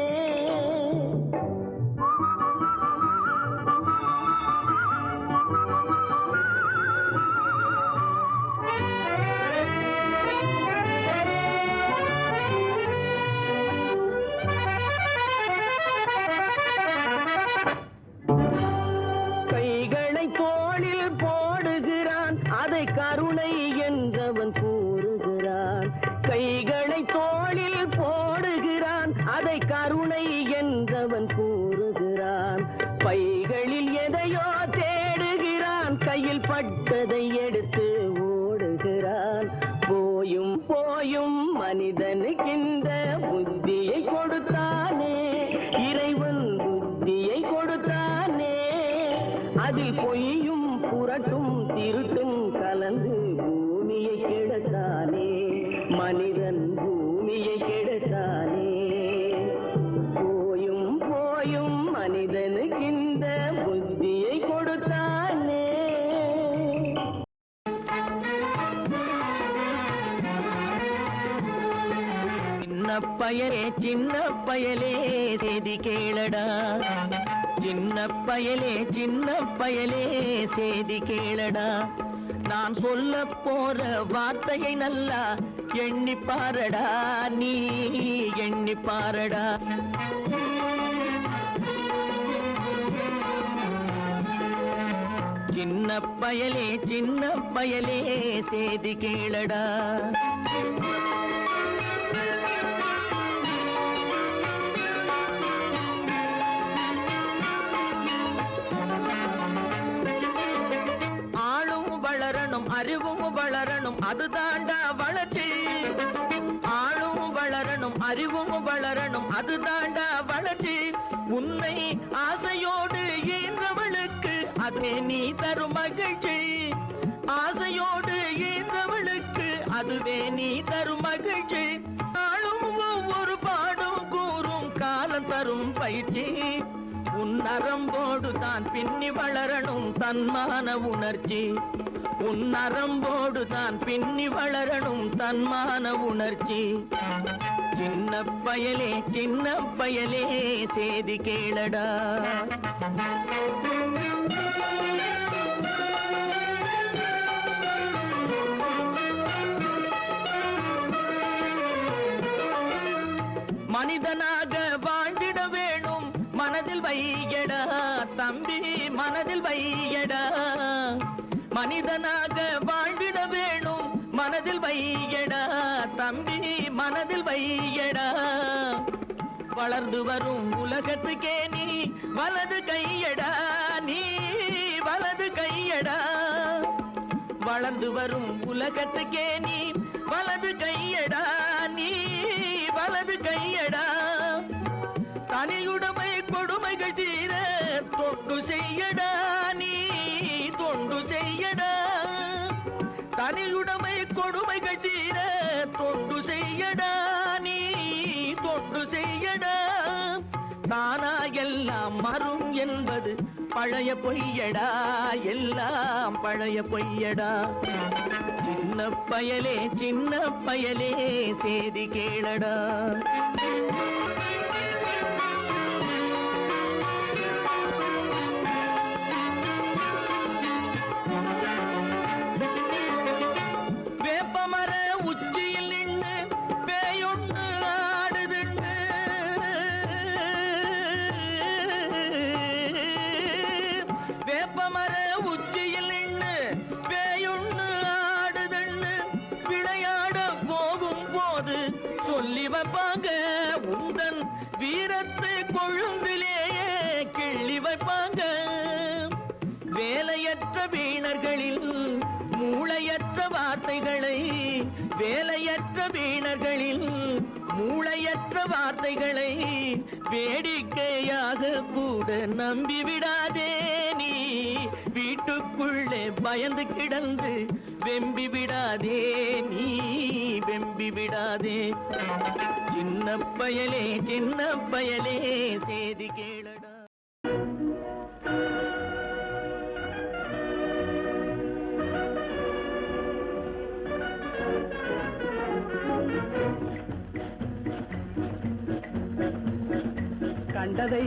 கருணை என்றவன் கூறுகிறான். கைகளை தோளில் போடுகிறான். கண்ணில் பட்டதை எடுத்து ஓடுகிறான். போயும் போயும் மனிதனுக்கின்ற புத்தியை கொடுத்தானே, இறைவன் புத்தியை கொடுத்தானே. அதில் பொய்யும் புரட்டும் திருட்டும் கலந்து பூமியை கெடுத்தானே, மனிதன் பூமியை கெடுத்தானே. போயும் போயும் மனிதனுக்கின்ற புத்தியை கொடுத்தானே. சின்ன பயலே செய்தி கேளடா, சின்ன பயலே செய்தி கேளடா. நான் சொல்ல போற வார்த்தையை நல்லா எண்ணி பாரடா, நீ எண்ணி பாரடா. சின்ன பயலே செய்தி கேளடா. அறிவும் வளரணும், அது தாண்டா வளர்ச்சி. ஆளும் வளரணும், அறிவும் வளரணும், அது தாண்டா வளர்ச்சி. உன்னை ஆசையோடு ஈன்றவளுக்கு அதே நீ தரும் மகிழ்ச்சி. ஆசையோடு ஈன்றவளுக்கு அதுவே நீ தரும் மகிழ்ச்சி. ஆளும் ஒவ்வொரு பாடும் கூறும் காலம் தரும் பயிற்சி. உன் நரம்போடு தான் பின்னி வளரணும் தன்மான உணர்ச்சி. உன் நரம்போடு தான் பின்னி வளரணும் தன்மான உணர்ச்சி. சின்ன பயலே செய்தி கேளடா. மனிதனாக வாழ்ந்திட வேணும் மனதில் வையடா தம்பி, மனதில் வையடா. மனிதனாக வாழ்ந்திட வேணும் மனதில் வையடா தம்பி, மனதில் வையடா. வளர்ந்து வரும் உலகத்துக்கே நீ வலது கையடா, நீ வலது கையடா. வளர்ந்து வரும் உலகத்துக்கே நீ வலது கையடா, நீ வலது கையடா. தனியுடைமை கொடுமைகள் தீர தொண்டு செய்யடா, நீ தொண்டு செய்யடா. தனியுடைமை கொடுமைகள் தீர தொண்டு செய்யடா, நீ தொண்டு செய்யடா. தானா எல்லாம் மரும் என்பது பழைய பொய்யடா, எல்லாம் பழைய பொய்யடா. சின்ன பயலே செய்தி கேளடா. வேப்பமர உச்சியில் நின்று பேயொன்று ஆடுதுண்டு. வேப்பமர உச்சியில் நின்று பேயொன்று ஆடுதுண்டு. விளையாட போகும் போது சொல்லி வைப்பாங்க உந்தன் வீரத்தை கொழும்பிலேயே கிள்ளி வைப்பாங்க. வேலையற்ற வீணர்களில் மூளையற்ற வார்த்தைகளை, வேலையற்ற வீணர்களில் மூளையற்ற வார்த்தைகளை வேடிக்கையாக கூட நம்பிவிடாதே. நீ வீட்டுக்குள்ளே பயந்து கிடந்து வெம்பி விடாதே, நீ வெம்பி விடாதே. சின்ன பயலே செய்தி கேளடா. கண்டதை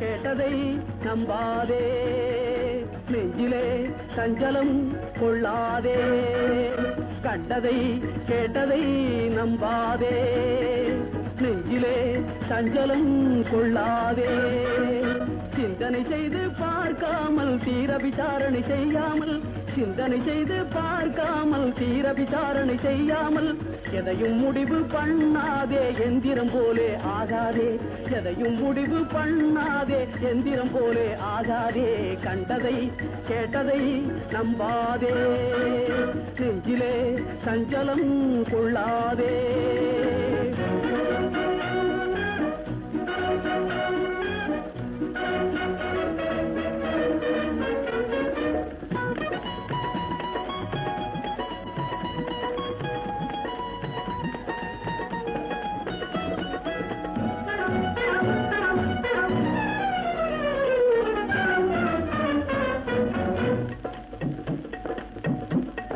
கேட்டதை நம்பாதே, நெஞ்சிலே சஞ்சலம் கொள்ளாதே. கண்டதை கேட்டதை நம்பாதே, நெஞ்சிலே சஞ்சலம் கொள்ளாதே. சிந்தனை செய்து பார்க்காமல், தீர விசாரணை செய்யாமல் சிந்தனை செய்து பார்க்காமல் தீர விசாரணை செய்யாமல் எதையும் முடிவு பண்ணாதே எந்திரம் போலே ஆகாதே எதையும் முடிவு பண்ணாதே எந்திரம் போலே ஆகாதே கண்டதை கேட்டதை நம்பாதே நெஞ்சிலே சஞ்சலம் கொள்ளாதே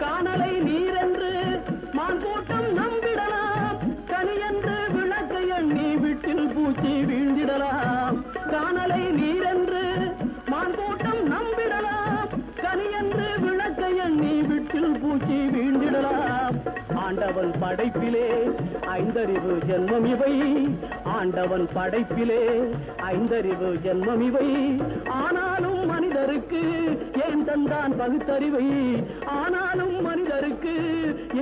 காணலை நீரென்று மான்கூட்டம் நம்பிடலாம் கனியென்று விளக்கை எண்ணி வீட்டில் பூச்சி வீழ்ந்திடலாம் காணலை நீரென்று மான்கூட்டம் நம்பிடலாம் கனியென்று விளக்கை எண்ணி வீட்டில் பூச்சி வீழ்ந்திடலாம் ஆண்டவன் படைப்பிலே ஐந்தறிவு ஜென்மம் இவை ஆண்டவன் படைப்பிலே ஐந்தறிவு ஜென்மம் இவை ஆனாலும் மனிதருக்கு ஏன் தந்தான் பகுத்தறிவை ஆனாலும் மனிதருக்கு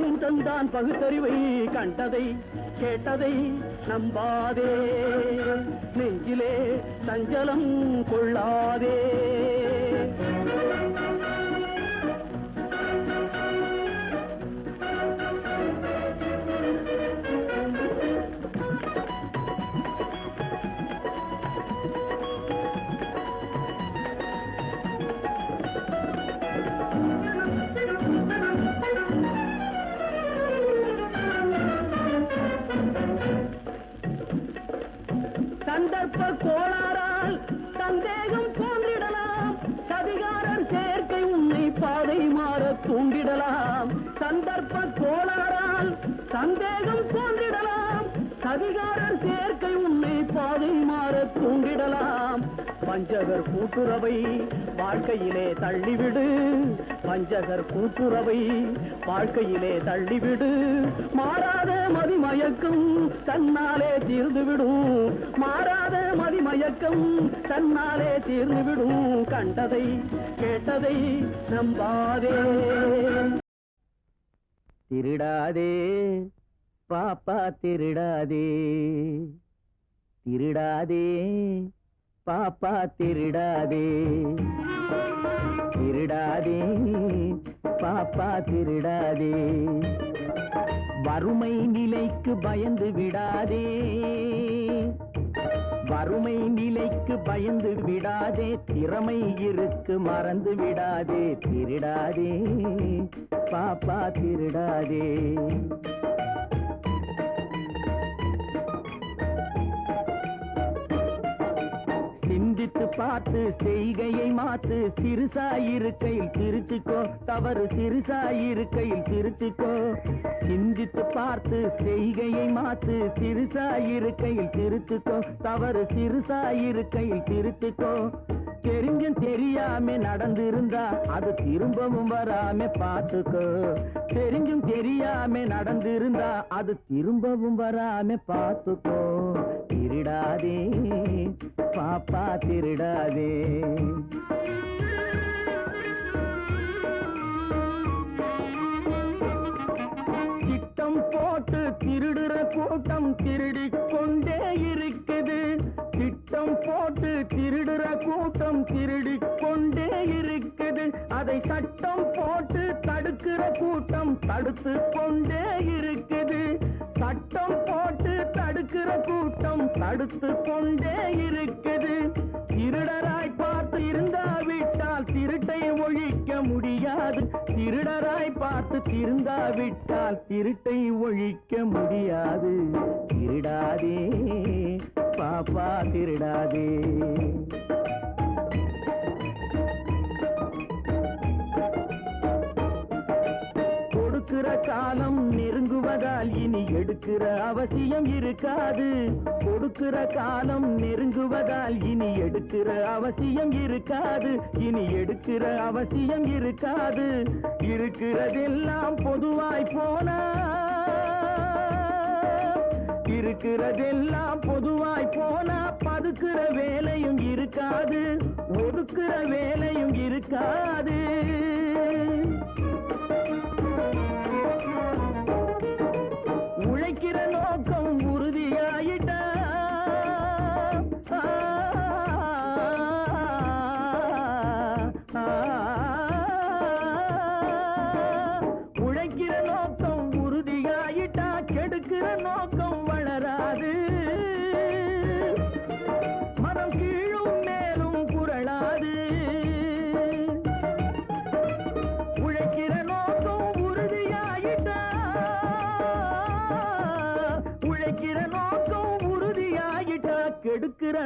ஏன் தந்தான் பகுத்தறிவை கண்டதை கேட்டதை நம்பாதே நெஞ்சிலே சஞ்சலம் கொள்ளாதே சந்தர்ப்ப கோளாறால் சந்தேகம் தோன்றிடலாம் சதிகாரர் சேர்க்கை உன்னை பாதை மாற தூண்டிடலாம் சந்தர்ப்ப கோளாறால் சந்தேகம் தோன்றிடலாம் சதிகாரர் சேர்க்கை உன்னை பாதை மாற தூண்டிடலாம் பஞ்சகர் கூட்டுறவை வாழ்க்கையிலே தள்ளிவிடு பஞ்சகர் கூட்டுறவை வாழ்க்கையிலே தள்ளிவிடு மாறாத மதிமயக்கம் தன்னாலே தீர்ந்துவிடும் மாறாத மதிமயக்கம் தன்னாலே தீர்ந்துவிடும் கண்டதை கேட்டதை நம்பாதே திருடாதே பாப்பா திருடாதே திருடாதே பாப்பா திருடாதே திருடாதே பாப்பா திருடாதே வறுமை நிலைக்கு பயந்து விடாதே வறுமை நிலைக்கு பயந்து விடாதே திறமை இருக்கு மறந்து விடாதே திருடாதே பாப்பா திருடாதே சிந்தித்து பார்த்து செய்கையை மாத்து சிறுசாயிருக்கையில் திருத்திக்கோ தவறு சிறுசாயிருக்கையில் திருத்திக்கோ சிந்தித்து பார்த்து செய்கையை மாத்து சிறுசாயிருக்கையில் திருத்திக்கோ தவறு சிறுசாயிருக்கையில் திருத்திக்கோ தெரிஞ்சும் தெரியாம நடந்திருந்தா அது திரும்பவும் வராம பார்த்துக்கோ தெரிஞ்சும் தெரியாம நடந்திருந்தா அது திரும்பவும் வராம பார்த்துக்கோ திருடாதே பாப்பா திருடாதே திட்டம் போட்டு திருடுற கூட்டம் திருடிக் கொண்டே இருக்குது திட்டம் போட்டு திருடுற கூட்டம் திருடிக் கொண்டே இருக்குது அதை சட்டம் போட்டு தடுக்கிற கூட்டம் தடுத்து கொண்டே இருக்குது சட்டம் போட்டு தடுக்கிற கூட்டம் தடுத்து கொண்டே இருக்குது திருடராய் பார்த்து இருந்தாவிட்டால் திருட்டை ஒழிக்க முடியாது திருடராய் பார்த்து திருந்தாவிட்டால் திருட்டை ஒழிக்க முடியாது திருடாதே பாப்பா திருடாதே கொடுக்கிற காலம் நெருங்குவதால் இனி எடுக்கிற அவசியம் இருக்காது கொடுக்கிற காலம் நெருங்குவதால் இனி எடுக்கிற அவசியம் இருக்காது இனி எடுக்கிற அவசியம் இருக்காது இருக்கிறதெல்லாம் பொதுவாய் போனா இருக்கிறதெல்லாம் பொதுவாய் போனா பதுக்கிற வேலையும் இருக்காது ஒதுக்குற வேலையும் இருக்காது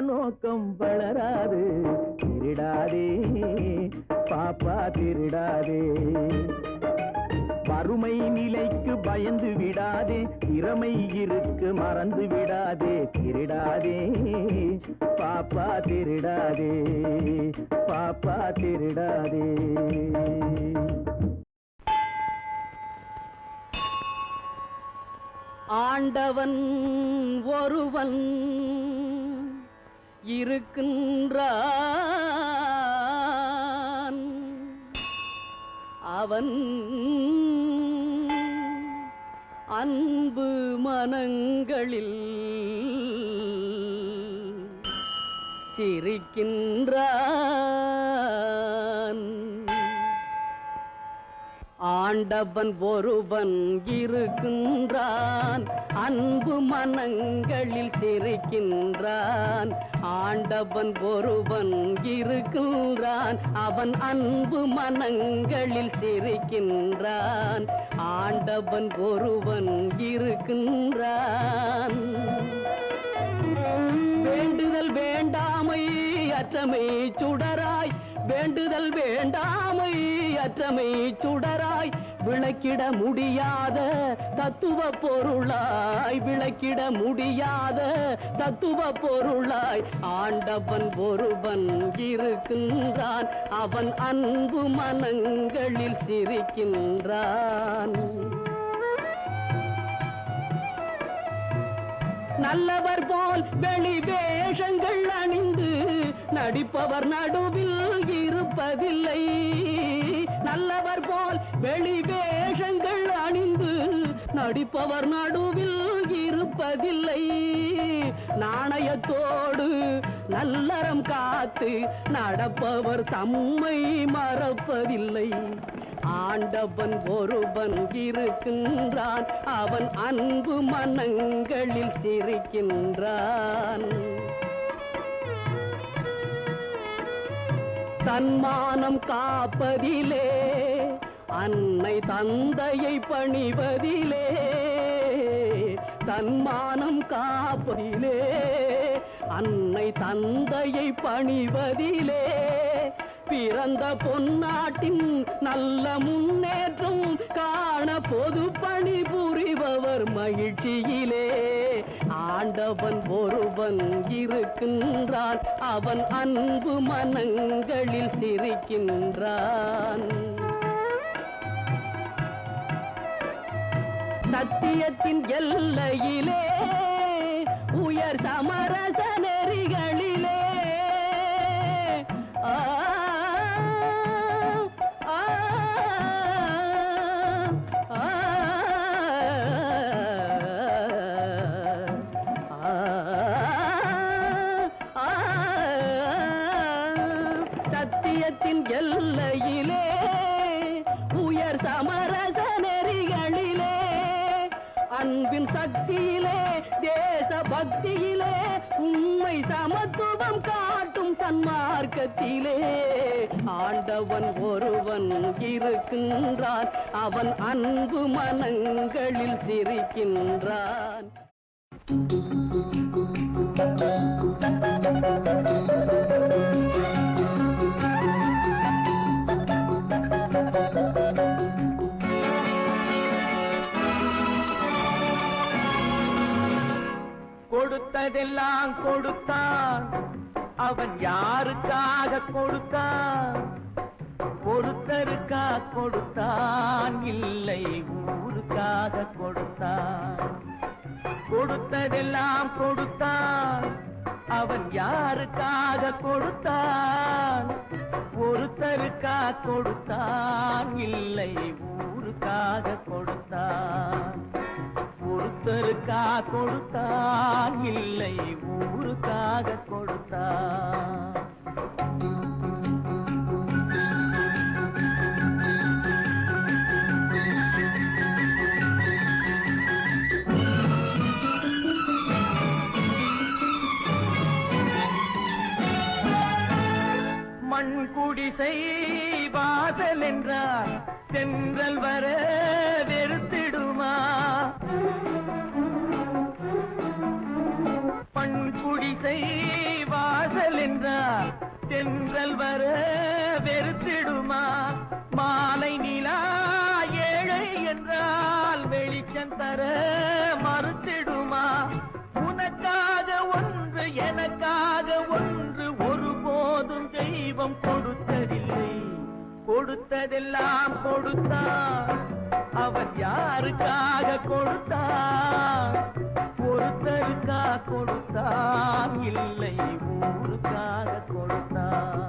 நோக்கம் வளராது. திருடாதே பாப்பா திருடாதே. வறுமை நிலைக்கு பயந்து விடாதே, திறமை இருக்கு மறந்து விடாதே. திருடாதே பாப்பா திருடாதே, பாப்பா திருடாதே. ஆண்டவன் ஒருவன் இருக்கின்றான், அவன் அன்பு மனங்களில் சிரிக்கின்றான். ஆண்டவன் ஒருவன் இருக்கின்றான், அன்பு மனங்களில் சிரிக்கின்றான். ஆண்டவன் ஒருவன் இருக்கின்றான், அவன் அன்பு மனங்களில் சிரிக்கின்றான். ஆண்டவன் ஒருவன் இருக்கின்றான். வேண்டுதல் வேண்டாமை அற்றமை சுடராய், வேண்டுதல் வேண்டாமை அற்றமை சுடராய், விளக்கிட முடியாத தத்துவ பொருளாய், விளக்கிட முடியாத தத்துவ பொருளாய். ஆண்டவன் ஒருவன் இருக்கின்றான், அவன் அன்பு மனங்களில் சிரிக்கின்றான். நல்லவர் போல் வெளி வேஷங்கள் அணிந்து நடிப்பவர் நடுவில் இருப்பதில்லை. நல்லவர் போல் வெளி வேஷங்கள் அணிந்து நடிப்பவர் நடுவில் இருப்பதில்லை. நாணயத்தோடு நல்லறம் காத்து நடப்பவர் தம்மை மறப்பதில்லை. ஆண்டவன் ஒருவன் இருக்கின்றான், அவன் அன்பு மனங்களில் சிரிக்கின்றான். தன்மானம் காப்பதிலே, அன்னை தந்தையை பணிவதிலே, தன்மானம் காப்பதிலே, அன்னை தந்தையை பணிவதிலே, பிறந்த பொன்னாட்டின் நல்ல முன்னேற்றம் காண பொது பணி புரிபவர் மகிழ்ச்சியிலே. ஆண்டவன் ஒருவன் இருக்கின்றான், அவன் அன்பு மனங்களில் சிரிக்கின்றான். சத்தியத்தின் எல்லையிலே, உயர் சமரச நெறிகளிலே, சத்தியத்தின் எல்லையிலே, உயர் சமரச நெறிகளிலே, அன்பின் சக்தியிலே, தேச பக்தியிலே, உண்மை சமத்துவம் காட்டும் சன்மார்க்கத்திலே. ஆண்டவன் ஒருவன் இருக்கின்றான், அவன் அன்பு மனங்களில் சிரிக்கின்றான். கொடுத்ததெல்லாம் கொடுத்தான், அவன் யாருக்காக கொடுத்தான்? ஒருத்தருக்கா கொடுத்தான், இல்லை ஊருக்காக கொடுத்தான். கொடுத்ததெல்லாம் கொடுத்தான், அவன் யாருக்காக கொடுத்தான்? ஒருத்தருக்கா கொடுத்தான், இல்லை ஊருக்காக கொடுத்தான். ஒருத்தருக்கா கொடுத்தான், இல்லை ஊருக்காக கொடுத்தான். மண் குடிசை வாசல் என்றால் தென்றல் வர வெறுத்திடுமா? மண் குடிசை காதல் என்றால் தென்றல் வர வெறுத்திடுமா? மாலை நிலா ஏழை என்றால் வெளிச்சம் தர மறுத்திடுமா? உனக்காக ஒன்று எனக்காக ஒன்று ஒருபோதும் தெய்வம் கொடுத்ததில்லை. கொடுத்ததெல்லாம் கொடுத்தான். அவன் யாருக்காக கொடுத்தான்? ஒருத்தருக்கா கொடுத்தான், இல்லை ஊருக்காக கொடுத்தான்.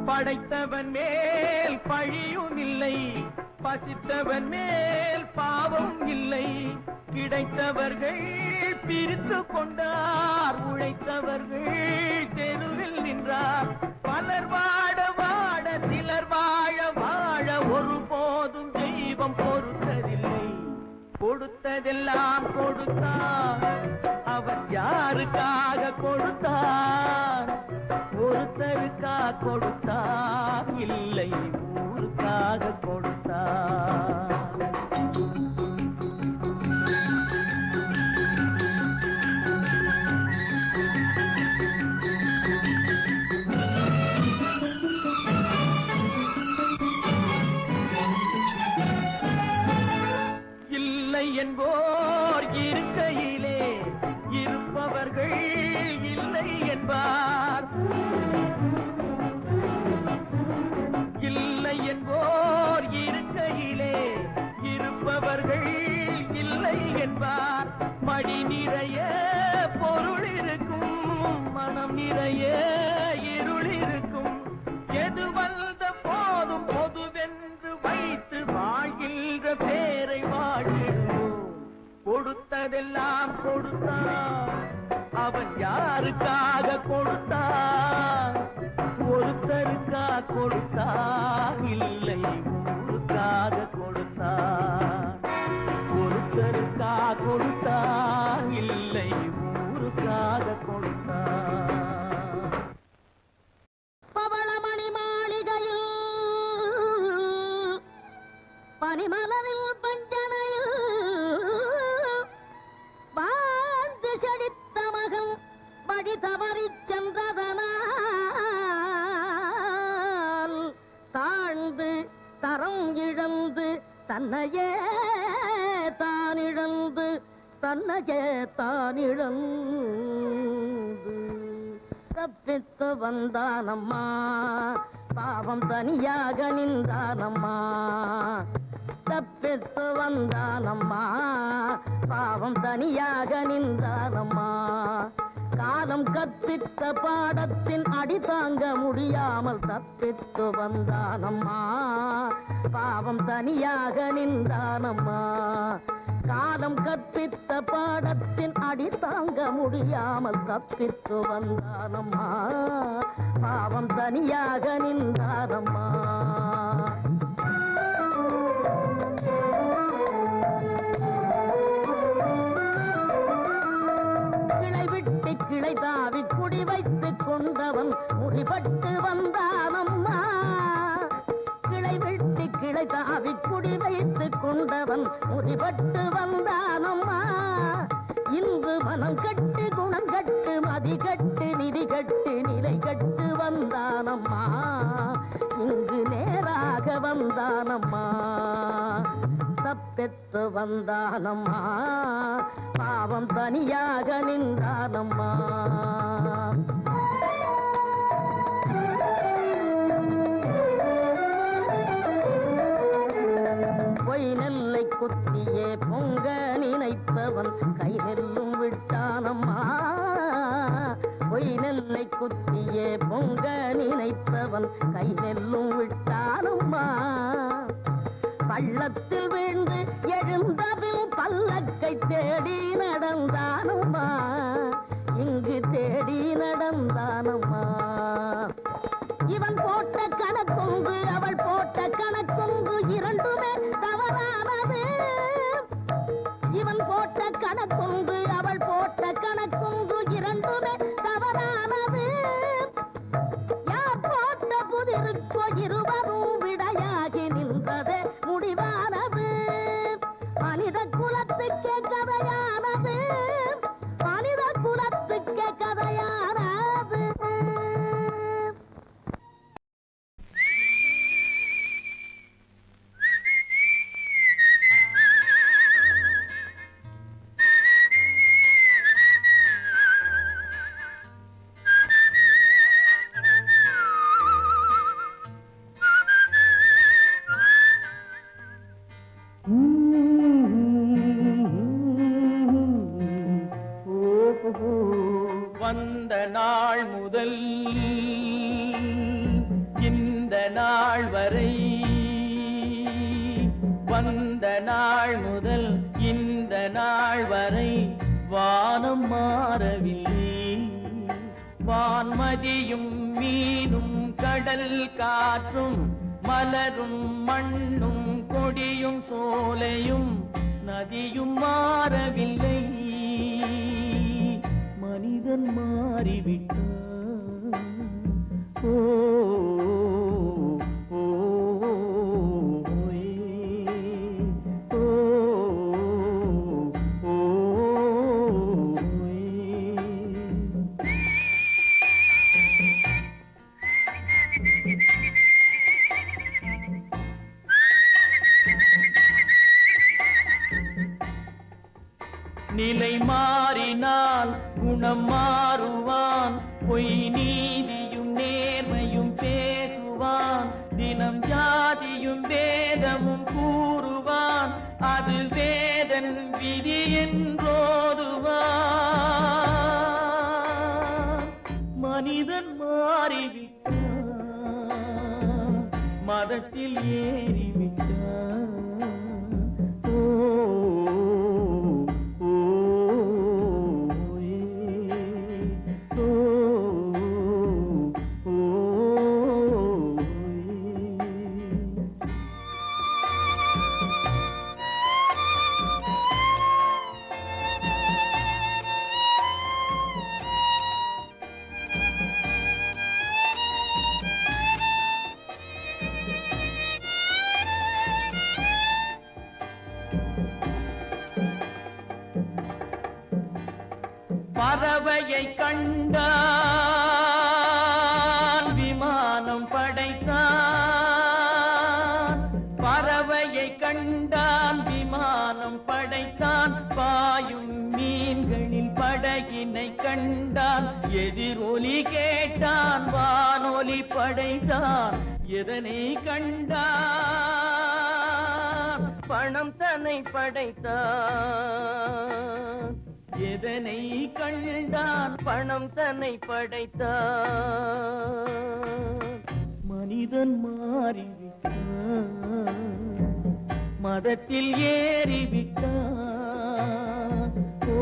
படைத்தவன் மேல் பழியும் இல்லை, பசித்தவன் மேல் பாவம் இல்லை. கிடைத்தவர்கள் பிரித்து கொண்டார், உழைத்தவர்கள் தெருவில் நின்றார். பலர் வாட வாட சிலர் வாழ வாழ ஒருபோதும் தெய்வம் பொறுத்ததில்லை. கொடுத்ததெல்லாம் கொடுத்தான். அவன் யாருக்காக கொடுத்தான்? ஒருத்தருக்கா கொடுத்தான், இல்லை ஊருக்காக கொடுத்தான். இல்லை என்போர் இருக்கையிலே இருப்பவர்கள் இல்லை என்பார். இல்லை என்போர் இருக்கையிலே இருப்பவர்கள் இல்லை என்பார். மடி நிறைய பொருள் இருக்கும், மனம் நிறைய இருள் இருக்கும். எது வந்த போதும் பொதுவென்று வைத்து வாழ்கின்ற பேரை வாழ்கிறோம். கொடுத்ததெல்லாம் கொடுத்தான். அவன் யாருக்காக கொடுத்தான்? ஒருத்தருக்கா கொடுத்தான், இல்லை ஊருக்காக கொடுத்தான். ஒருத்தருக்கா கொடுத்தான், இல்லை ஊருக்காக கொடுத்தான். பவளமணி மாளிகையில் பனிமலரில் பஞ்சனையில் வாழ்ந்து செழித்த மகன் படி தவறிச் சென்றதனால் தாழ்ந்து தரம் இழந்து தன்னையே தானிழந்து தப்பித்து வந்தானம்மா, பாவம் தனியாக நின்றானம்மா. தப்பித்து வந்தானம்மா, பாவம் தனியாக நின்றானம்மா. காலம் கற்பித்த பாடத்தின் அடி தாங்க முடியாமல் தப்பித்து வந்தானம்மா, பாவம் தனியாக நின்றானம்மா. காலம் கற்பித்த பாடத்தின் அடி தாங்க முடியாமல் தப்பித்து வந்தானம்மா, பாவம் தனியாக நின்றானம்மா. கிளை தாவி குடி வைத்துக் கொண்டவன் முறிபட்டு வந்தானம்மா. கிளை வெட்டி கிளை தாவி குடி வைத்துக் கொண்டவன் முறிபட்டு வந்தானம்மா. இன்று மனம் கட்டு குணம் கட்டு மதி கட்டு நிதி கட்டு நிலை கட்டு வந்தானம்மா. இங்கு நேராக வந்தானம்மா, தப்பெத்து வந்தானம்மா, பாவம் தனியாக நின்றானம்மா. பொய் நெல்லை குத்தியே பொங்க நினைத்தவன் கை நெல்லும் விட்டானம்மா. பொய் நெல்லை குத்தியே பொங்க நினைத்தவன் கை நெல்லும் விட்டானம்மா. பள்ளத்தில் வீழ்ந்து எழுந்தபின் பல்லக்கை தேடி நடந்தானம்மா. இங்கு தேடி நடந்தானம்மா. இவன் போட்ட கணக்கொன்று அவள் போட்ட கணக்கொன்று இரண்டு வந்த நாள் முதல் இந்த நாள் வரை வந்த நாள் முதல் இந்த நாள் வரை வானம் மாறவில்லை வான்மதியும் மீனும் கடல் காற்றும் மலரும் மண்ணும் கொடியும் சோலையும் நதியும் மாறவில்லை மனிதன் மாறிவிட்டான் ஓ நிலை மாறினால் குணம் மாறுவான் பொய் நீதியும் நேர்மையும் பேசுவான் தினம் ஜாதியும் வேதமும் கூறுவான் அது வேதன் விதி என்றோதுவான் மனிதன் மாறிவிட்டான் மதத்தில் ஏறிவிட்டான் பறவையை கண்டான் விமானம் படைத்தான் பறவையை கண்டான் விமானம் படைத்தான் பாயும் மீன்களில் படகினை கண்டான் எதிரொலி கேட்டான் வானொலி படைத்தான் எதனை கண்டான் பணம் தன்னை படைத்தான் எதனை கண்டான் பணம் தன்னை படைத்தான் மனிதன் மாறிவிட்டான் மதத்தில் ஏறிவிட்டான் ஓ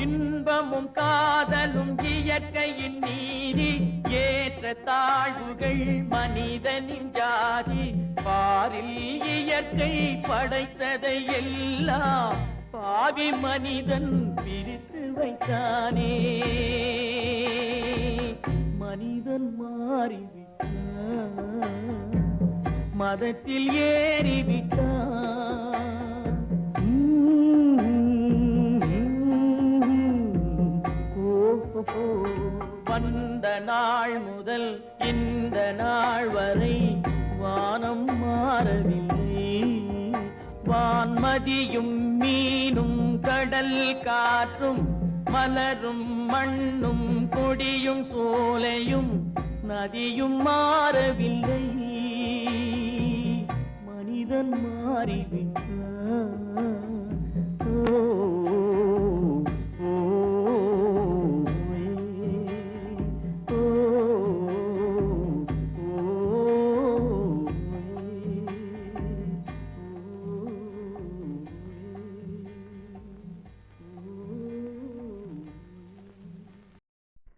இன்பமும் காதலும் இயற்கையின் நீதி ஏற்ற தாழ்வுகள் மனிதனின் ஜாதி பாரில் இயற்கை படைத்ததை எல்லாம் பாவி மனிதன் பிரித்து வைத்தானே மனிதன் மாறிவிட்டான் மதத்தில் ஏறிவிட்டான் வந்த நாள் முதல் இந்த நாள் வரை வானம் மாறவில்லை வான்மதியும் மீனும் கடல் காற்றும் மலரும் மண்ணும் கொடியும் சோலையும் நதியும் மாறவில்லை மனிதன் மாறிவிட்டான்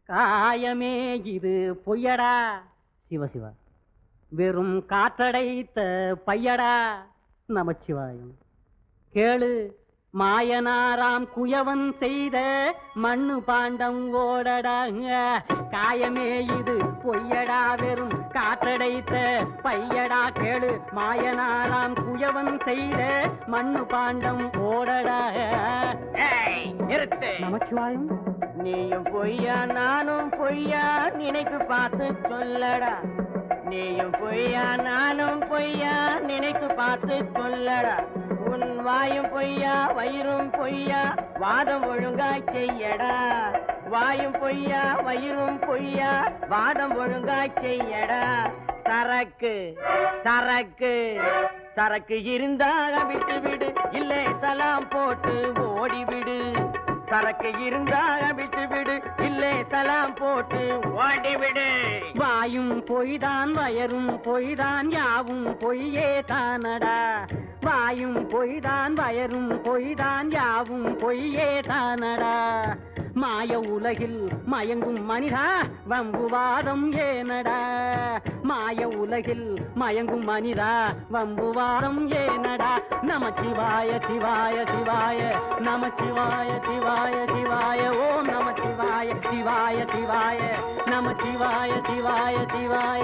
காயமே இது பொய்யடா சிவசிவா வெறும் காற்றடைத்த பையடா நமச்சிவாயம் கேளு மாயனாராம் குயவன் செய்த மண்ணு பாண்டம் ஓடடா காயமே இது பொய்யடா வெறும் காற்றடைத்த பையடா கேளு மாயனாராம் குயவன் செய்த மண்ணு பாண்டம் ஓடடா நிறுத்து கரெக்ட். நமச்சிவாயம். நீயும் பொய்யா நானும் பொய்யா நினைத்து பார்த்து சொல்லடா. நீயும் பொய்யா நானும் பொய்யா நினைத்து பார்த்து சொல்லடா. உன் வாயும் பொய்யா வயிறும் பொய்யா வாதம் ஒழுங்காய் செய்யடா. வாயும் பொய்யா வயிறும் பொய்யா வாதம் ஒழுங்காய் செய்யடா. சரக்கு சரக்கு சரக்கு இருந்தாக விட்டு விடு, இல்லை சலாம் போட்டு ஓடிவிடு. சரக்கு இருந்தாக விட்டு விடு, இல்லை சலாம் போட்டு ஓடிவிடு. வாயும் பொய்தான் வயரும் பொய்தான் யாவும் பொய்யே தானடா. வாயும் பொய்தான் வயரும் பொய்தான் யாவும் பொய்யே தானடா. மாய உலகில் மயங்கும் மனிதா வம்புவாதம் ஏனடா. மாய உலகில் மயங்கும் மனிதா வம்புவாதம் ஏனடா. நமச்சிவாய சிவாய சிவாய நமச்சிவாய சிவாய சிவாய ஓம் நமச்சிவாய சிவாய சிவாய நமச்சிவாய சிவாய சிவாய.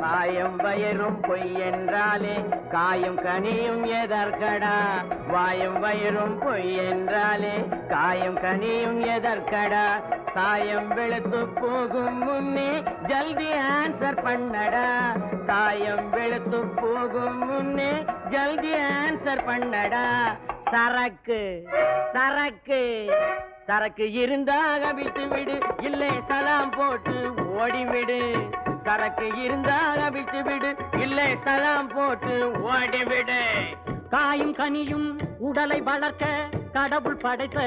வாயும் வயிறும் பொய் என்றாலே காயும் கனியும் எதற்கடா. வாயும் வயிறும் பொய் என்றாலே காயும் கனியும் எதற்கடா. சாயம் வெளுத்து போகும் முன்னே ஜல்தி ஆன்சர் பண்ணடா. சாயம் வெளுத்து போகும் முன்னே ஜல்தி ஆன்சர் பண்ணடா. சரக்கு சரக்கு சரக்கு இருந்தாக விட்டு விடு, இல்லை சலாம் போட்டு ஓடிவிடு. சரக்கு இருந்தாக விட்டு விடு, இல்லை சலாம் போட்டு ஓடிவிடு. காயும் கனியும் உடலை வளர்க்க கடவுள் படைத்த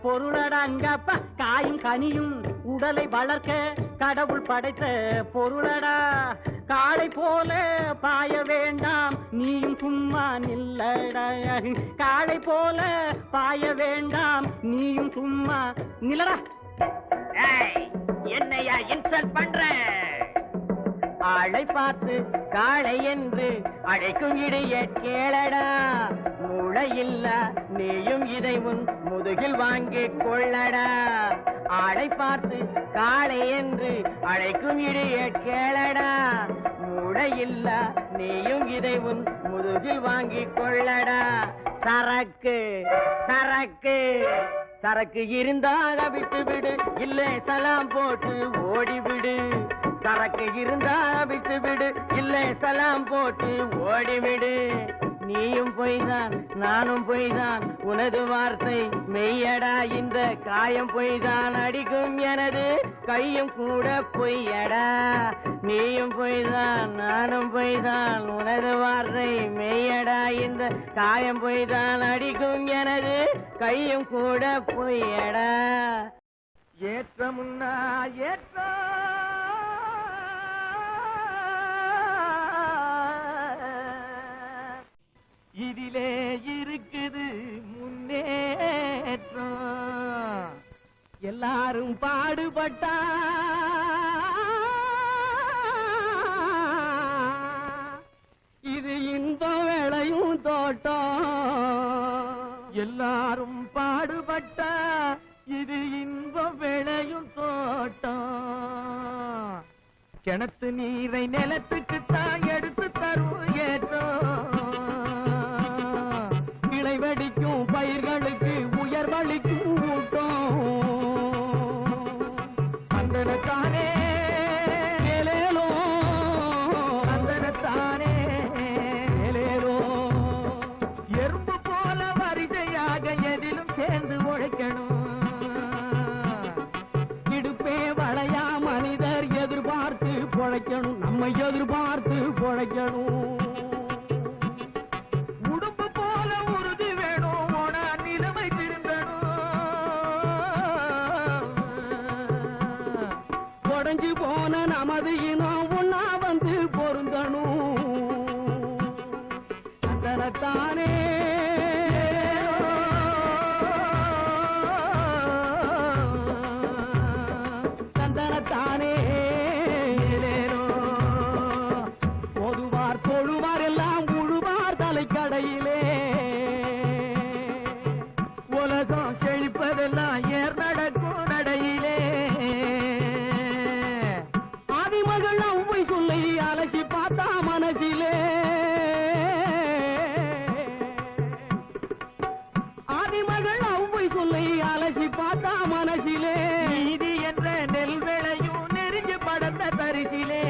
பொருளடாங்கப்பா. காயும் கனியும் உடலை வளர்க்க கடவுள் படைத்த பொருளடா. காளை போல பாய வேண்டாம் நீயும் சும்மா நில்லடா. காளை போல பாய வேண்டாம் நீயும் சும்மா நில்லடா. என்னையா இன்சல்ட் பண்ற? ஆளை பார்த்து காளை என்று அழைக்கும் இடைய கேளடா. மூளையில்ல நீயும் இதை உன் முதுகில் வாங்கிக் கொள்ளடா. ஆளை பார்த்து காளை என்று அழைக்கும் இடைய கேளடா. மூளையில்ல நீயும் இதை உன் முதுகில் வாங்கிக் கொள்ளடா. சரக்கு சரக்கு சரக்கு இருந்தாக விட்டு விடு, இல்லை சலாம் போட்டு ஓடிவிடு. சரக்கு இருந்தா விட்டு விடு, இல்லை சலாம் போட்டு ஓடிவிடு. நீயும் பொய்தான் நானும் பொய்தான், உனது வார்த்தை மெய்யடா. இந்த காயம் பொய்தான் அடிக்கும் எனது கையும் கூட பொய்யடா. நீயும் பொய்தான் நானும் பொய்தான், உனது வார்த்தை மெய்யடா. இந்த காயம் பொய்தான் அடிக்கும் எனது கையும் கூட பொய்யடா. ஏற்ற முன்னா ஏற்ற இதிலே இருக்குது முன்னேற்றம். எல்லாரும் பாடுபட்டா இது இன்பம் விளையும் தோட்டம். எல்லாரும் பாடுபட்டா இது இன்பம் விளையும் தோட்டம். கிணத்து நீரை நிலத்துக்கு தான் எடுத்து தரும் ஏற்றம். கிளை வெடிக்கும் பயிர்களுக்கு உயர்வளிக்கும் ஊட்டம். அந்தனத்தானே மேலேலோ அந்தனத்தானே மேலேலோ. எறும்பு போல வரிசையாக எதிலும் சேர்ந்து உழைக்கணும். இடுப்பே வளையா மனிதர் எதிர்பார்த்து பொழைக்கணும். நம்ம எதிர்பார்த்து பொழைக்கணும். உடுப்பு போல உறுதி வேணும், ஓட நிலைமை திரும்பணும். உடைஞ்சு போன நமது இனம் ஒன்னா வந்து பொருந்தணும். அதனத்தானே தந்தனத்தானே பொதுவார் தொழுவார் எல்லாம் உழுவார் தலைக்கடையிலே. உலகம் செழிப்பதெல்லாம் ஏர் நடக்கும் நடையிலே. ஆதிமகள் அவ்வை சொல்லி அலசி பார்த்தா மனசிலே. மனசிலே நீதி என்ற நெல் விளையும் நெருங்கி படந்த தரிசிலே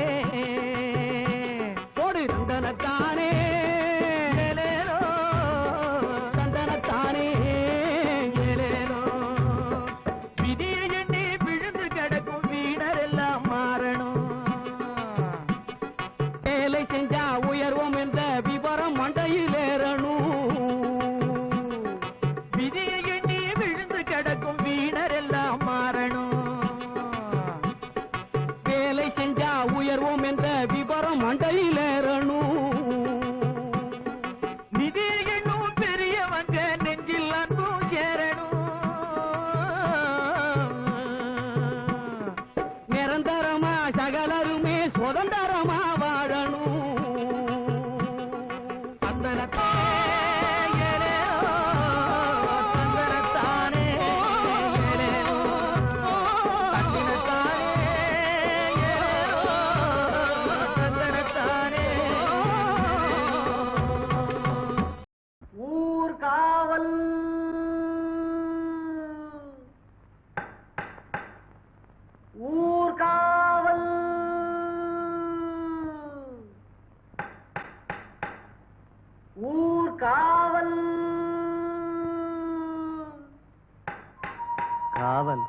போடு தந்தனத்தானே ஏலேலோ, தந்தனத்தானே ஏலேலோ. விதியை எண்ணி விழுந்து கிடக்கும் வீணர் எல்லாம் மாறணும். வேலை செஞ்சா உயர்வோம் என்ற விவரம் மண்டையில் ஏறணும். விதியை எண்ணி விழுந்து கிடக்கும் வீணர் எல்லாம் மாறணும். வேலை செஞ்சா உயர்வோம் என்ற விவரம் மண்டையில் ஏறணும். நிதியை எண்ணும் பெரியவங்க நெஞ்சில் அன்பும் சேரணும். நிரந்தரமா சகலருமே சுதந்திரமா வாழணும். ஊர்காவல் ஊர்காவல் ஊர்காவல் காவல்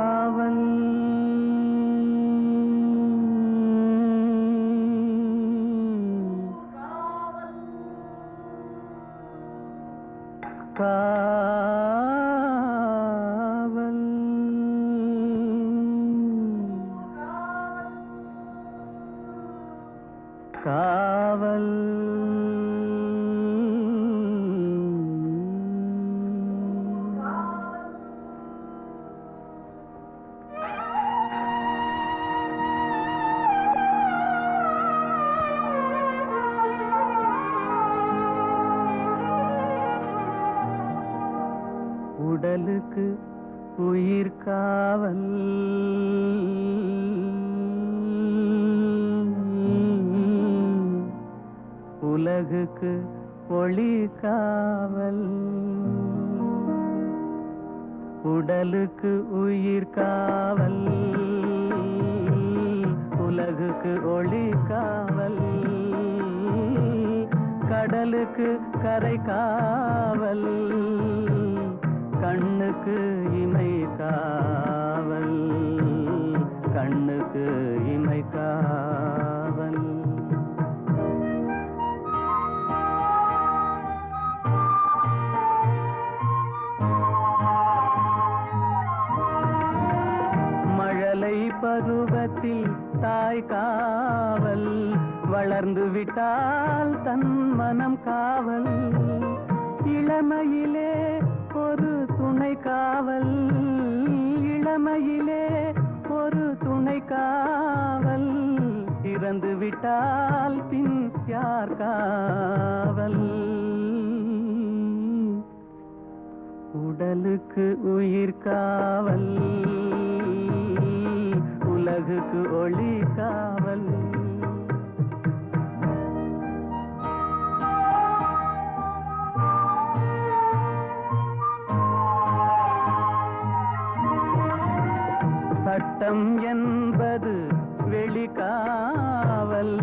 காவல் காவல் காவல் உடலுக்கு உயிர் காவல் உலகுக்கு ஒளி காவல் உடலுக்கு உயிர் காவல் உலகுக்கு ஒளி காவல் கடலுக்கு கரை காவல் கண்ணுக்கு இமை காவல் கண்ணுக்கு இமை காவல் மழலை பருவத்தில் தாய் காவல் வளர்ந்து விட்டால் தன் மனம் காவல் இளமையிலே ஒரு துணை காவல் இளமையிலே ஒரு துணை காவல் இறந்து விட்டால் பின் யார் காவல் உடலுக்கு உயிர் காவல் உலகுக்கு ஒளி காவல் சட்டம் என்பது வெளிக்காவல்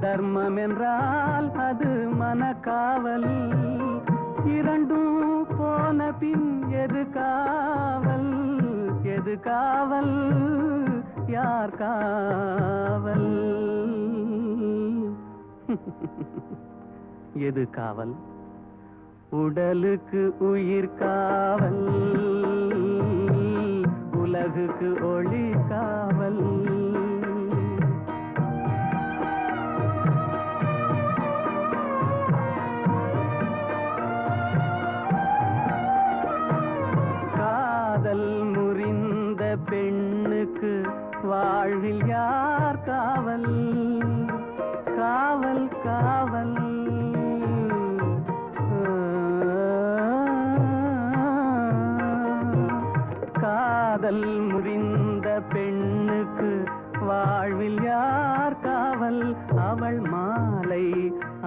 தர்மம் என்றால் அது மனக்காவல் இரண்டும் போன பின் எது காவல் எது காவல் யார் காவல் எது காவல் உடலுக்கு உயிர் காவல் உலகுக்கு ஒளி காவல் காதல் முறிந்த பெண்ணுக்கு வாழ்வில் யார் காவல் காவல் காவல் காதல் முறிந்த பெண்ணுக்கு வாழ்வில் யார் காவல் அவள் மாலை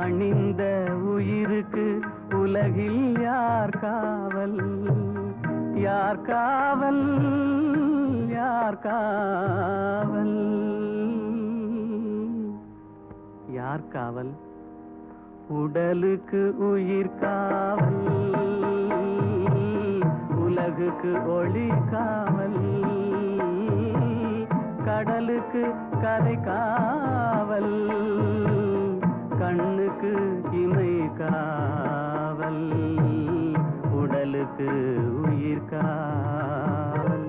அணிந்த உயிருக்கு உலகில் யார் காவல் யார் காவல் யார் காவல் யார் காவல் உடலுக்கு உயிர் காவல் உலகுக்கு ஒளி காவல் கடலுக்கு கரை காவல் கண்ணுக்கு இமை காவல் உடலுக்கு உயிர் காவல்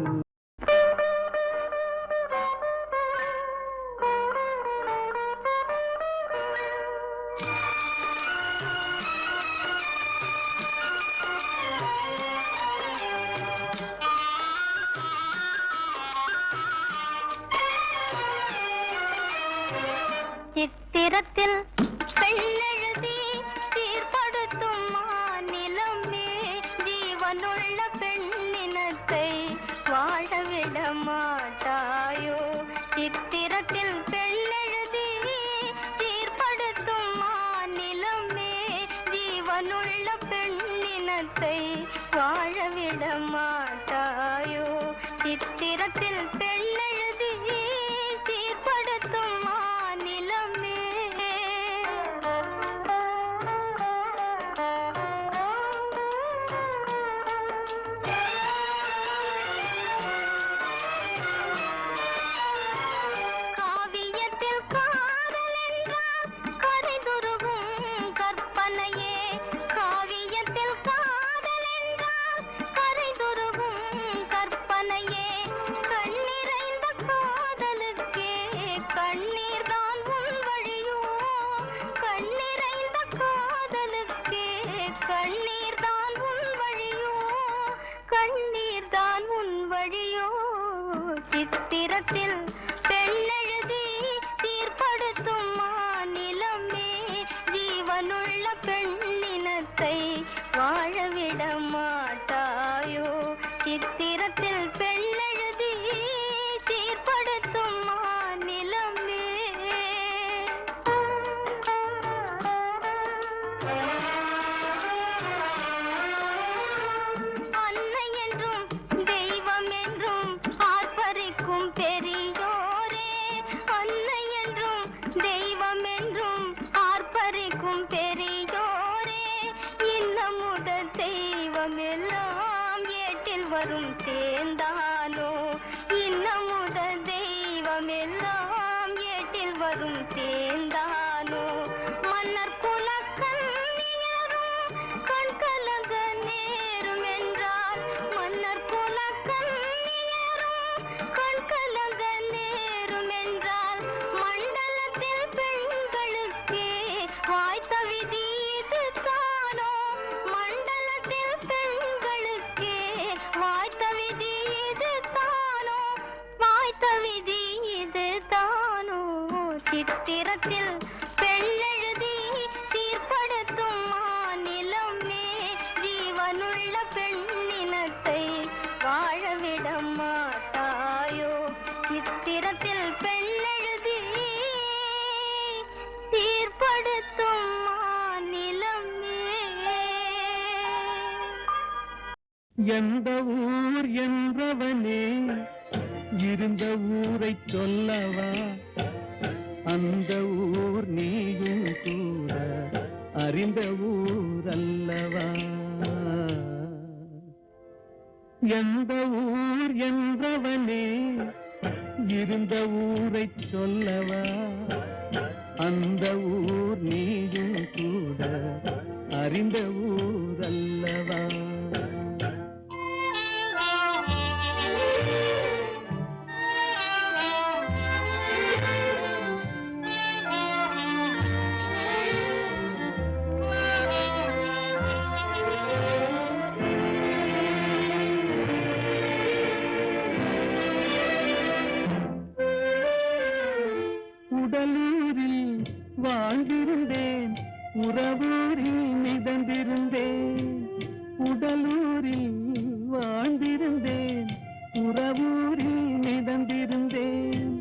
சித்திரத்தில் பெண்ணெழுதி சீர்படுத்தும் மாநிலமே ஜீவனுள்ள பெண்ணினத்தை வாழவிட மாட்டாயோ சித்திரத்தில் பெண்ணெழுதி சீர்படுத்தும் மாநிலமே ஜீவனுள்ள பெண்ணினத்தை வாழவிட மாட்டாயோ சித்திரத்தில் பெண்ணெழுதி சீர்படுத்தும் மாநிலமே காவியத்தில் காதல் என்றால் கரைதுருகும் கற்பனையே காவியத்தில் காதல் என்றால் கரைதுருகும் கற்பனையே கண்ணிறைந்த காதலுக்கே கண்ணீர் தான் உன் வழியோ கண்ணிறைந்த காதலுக்கே கண்ணீர் தான் உன் வழியோ கண்ணீர் தான் உன் வழியோ சித்திரத்தில் பெண்ணெழுதி சீர்படுத்தும் மாநிலமே ஜீவனுள்ள பெண்ணினத்தை வாழவிட மாட்டாயோ சித்திரத்தில் பெண்ணெழுதி சீர்படுத்தும் மாநிலமே அன்னை என்றும் தெய்வம் என்றும் ஆர்ப்பரிக்கும் பெரியோரே அன்னை என்றும் தெய்வம் என்றும் ஆர்ப்பரிக்கும் பெரியோரே இன்னமுத தெய்வம் எல்லாம் ஏட்டில் வரும் தேர்ந்தானோ இன்னமுத தெய்வம் எல்லாம் ஏட்டில் வரும் தேர்ந்தானோ மன்னர் குலக்கண்ணியரும் கண்கலங்க நேரும் என்றால் மன்னர் குலக்கண்ணியரும் கண்கலங்க நேரும் என்றால் மண்டலத்தில் பெண்களுக்கே வாய்த்த விதி இது தானோ மண்டலத்தில் பெண்களுக்கே வாய்த்த விதி இது தானோ வாய்த்த விதி இது தானோ சித்திரத்தில் பெண்ணெழுதி சீர்படுத்தும் மாநிலமே ஜீவனுள்ள பெண்ணினத்தை வாழவிட மாட்டாயோ சித்திரத்தில் பெண்ணெழுதி சீர்படுத்தும் மாநிலமே எந்த ஊர் என்றவனே இருந்த ஊரை சொல்லவா அந்த ஊர் நீயும் கூட அறிந்த ஊர் அல்லவா எந்த ஊர் என்றவனே இருந்த ஊரை சொல்லவா அந்த ஊர் நீயும் கூட அறிந்த ஊர் அல்லவா உடலூரில் வாழ்ந்திருந்தேன் உறவூரில் மிதந்திருந்தேன் உடலூரில் வாழ்ந்திருந்தேன் உறவூரில் மிதந்திருந்தேன்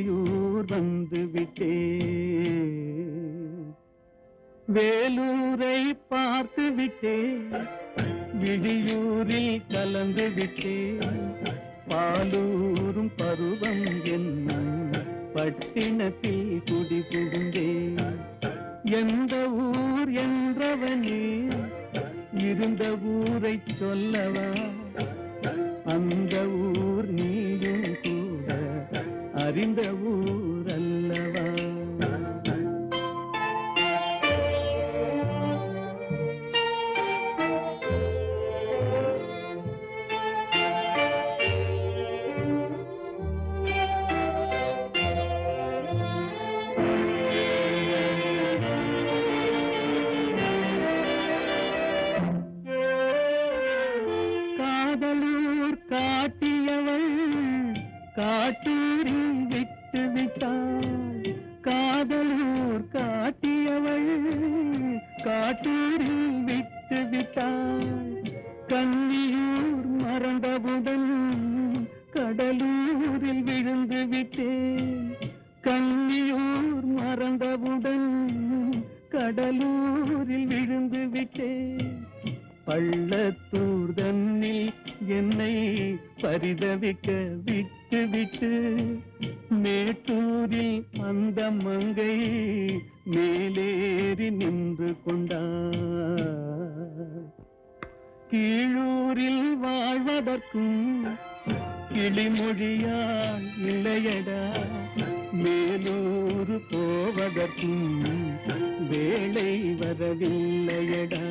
வெளியூர் வந்து விட்டேன், வேலூரை பார்த்து விட்டேன், விழியூரில் கலந்து விட்டேன், பாலூரும் பருவம் என்னும் பட்டினத்தில் குடி புகுந்தேன். எந்த ஊர் என்றவனே இருந்த ஊரை சொல்லவா, அந்த ஊர் நீயும் கூட அறிந்த ஊர் அல்லவா. காட்டூரில் விட்டு விட்டாள், காதலூர் காட்டியவள் காட்டூரில் விட்டு விட்டாள். கன்னியூர் மறந்தவுடன் கடலூரில் விழுந்து விட்டேன், கன்னியூர் மறந்தவுடன் கடலூரில் விழுந்து விட்டேன். பள்ளத்தூர் தன்னில் என்னை பரிதவிக்க விட்டு விட்டு மேட்டூரில் அந்த மங்கை மேலேறி நின்று கொண்டார். கீழூரில் வாழ்வதற்கும் கிளிமொழியால் இல்லையடா, மேலூர் போவதற்கும் வேளை வரவில்லையடா.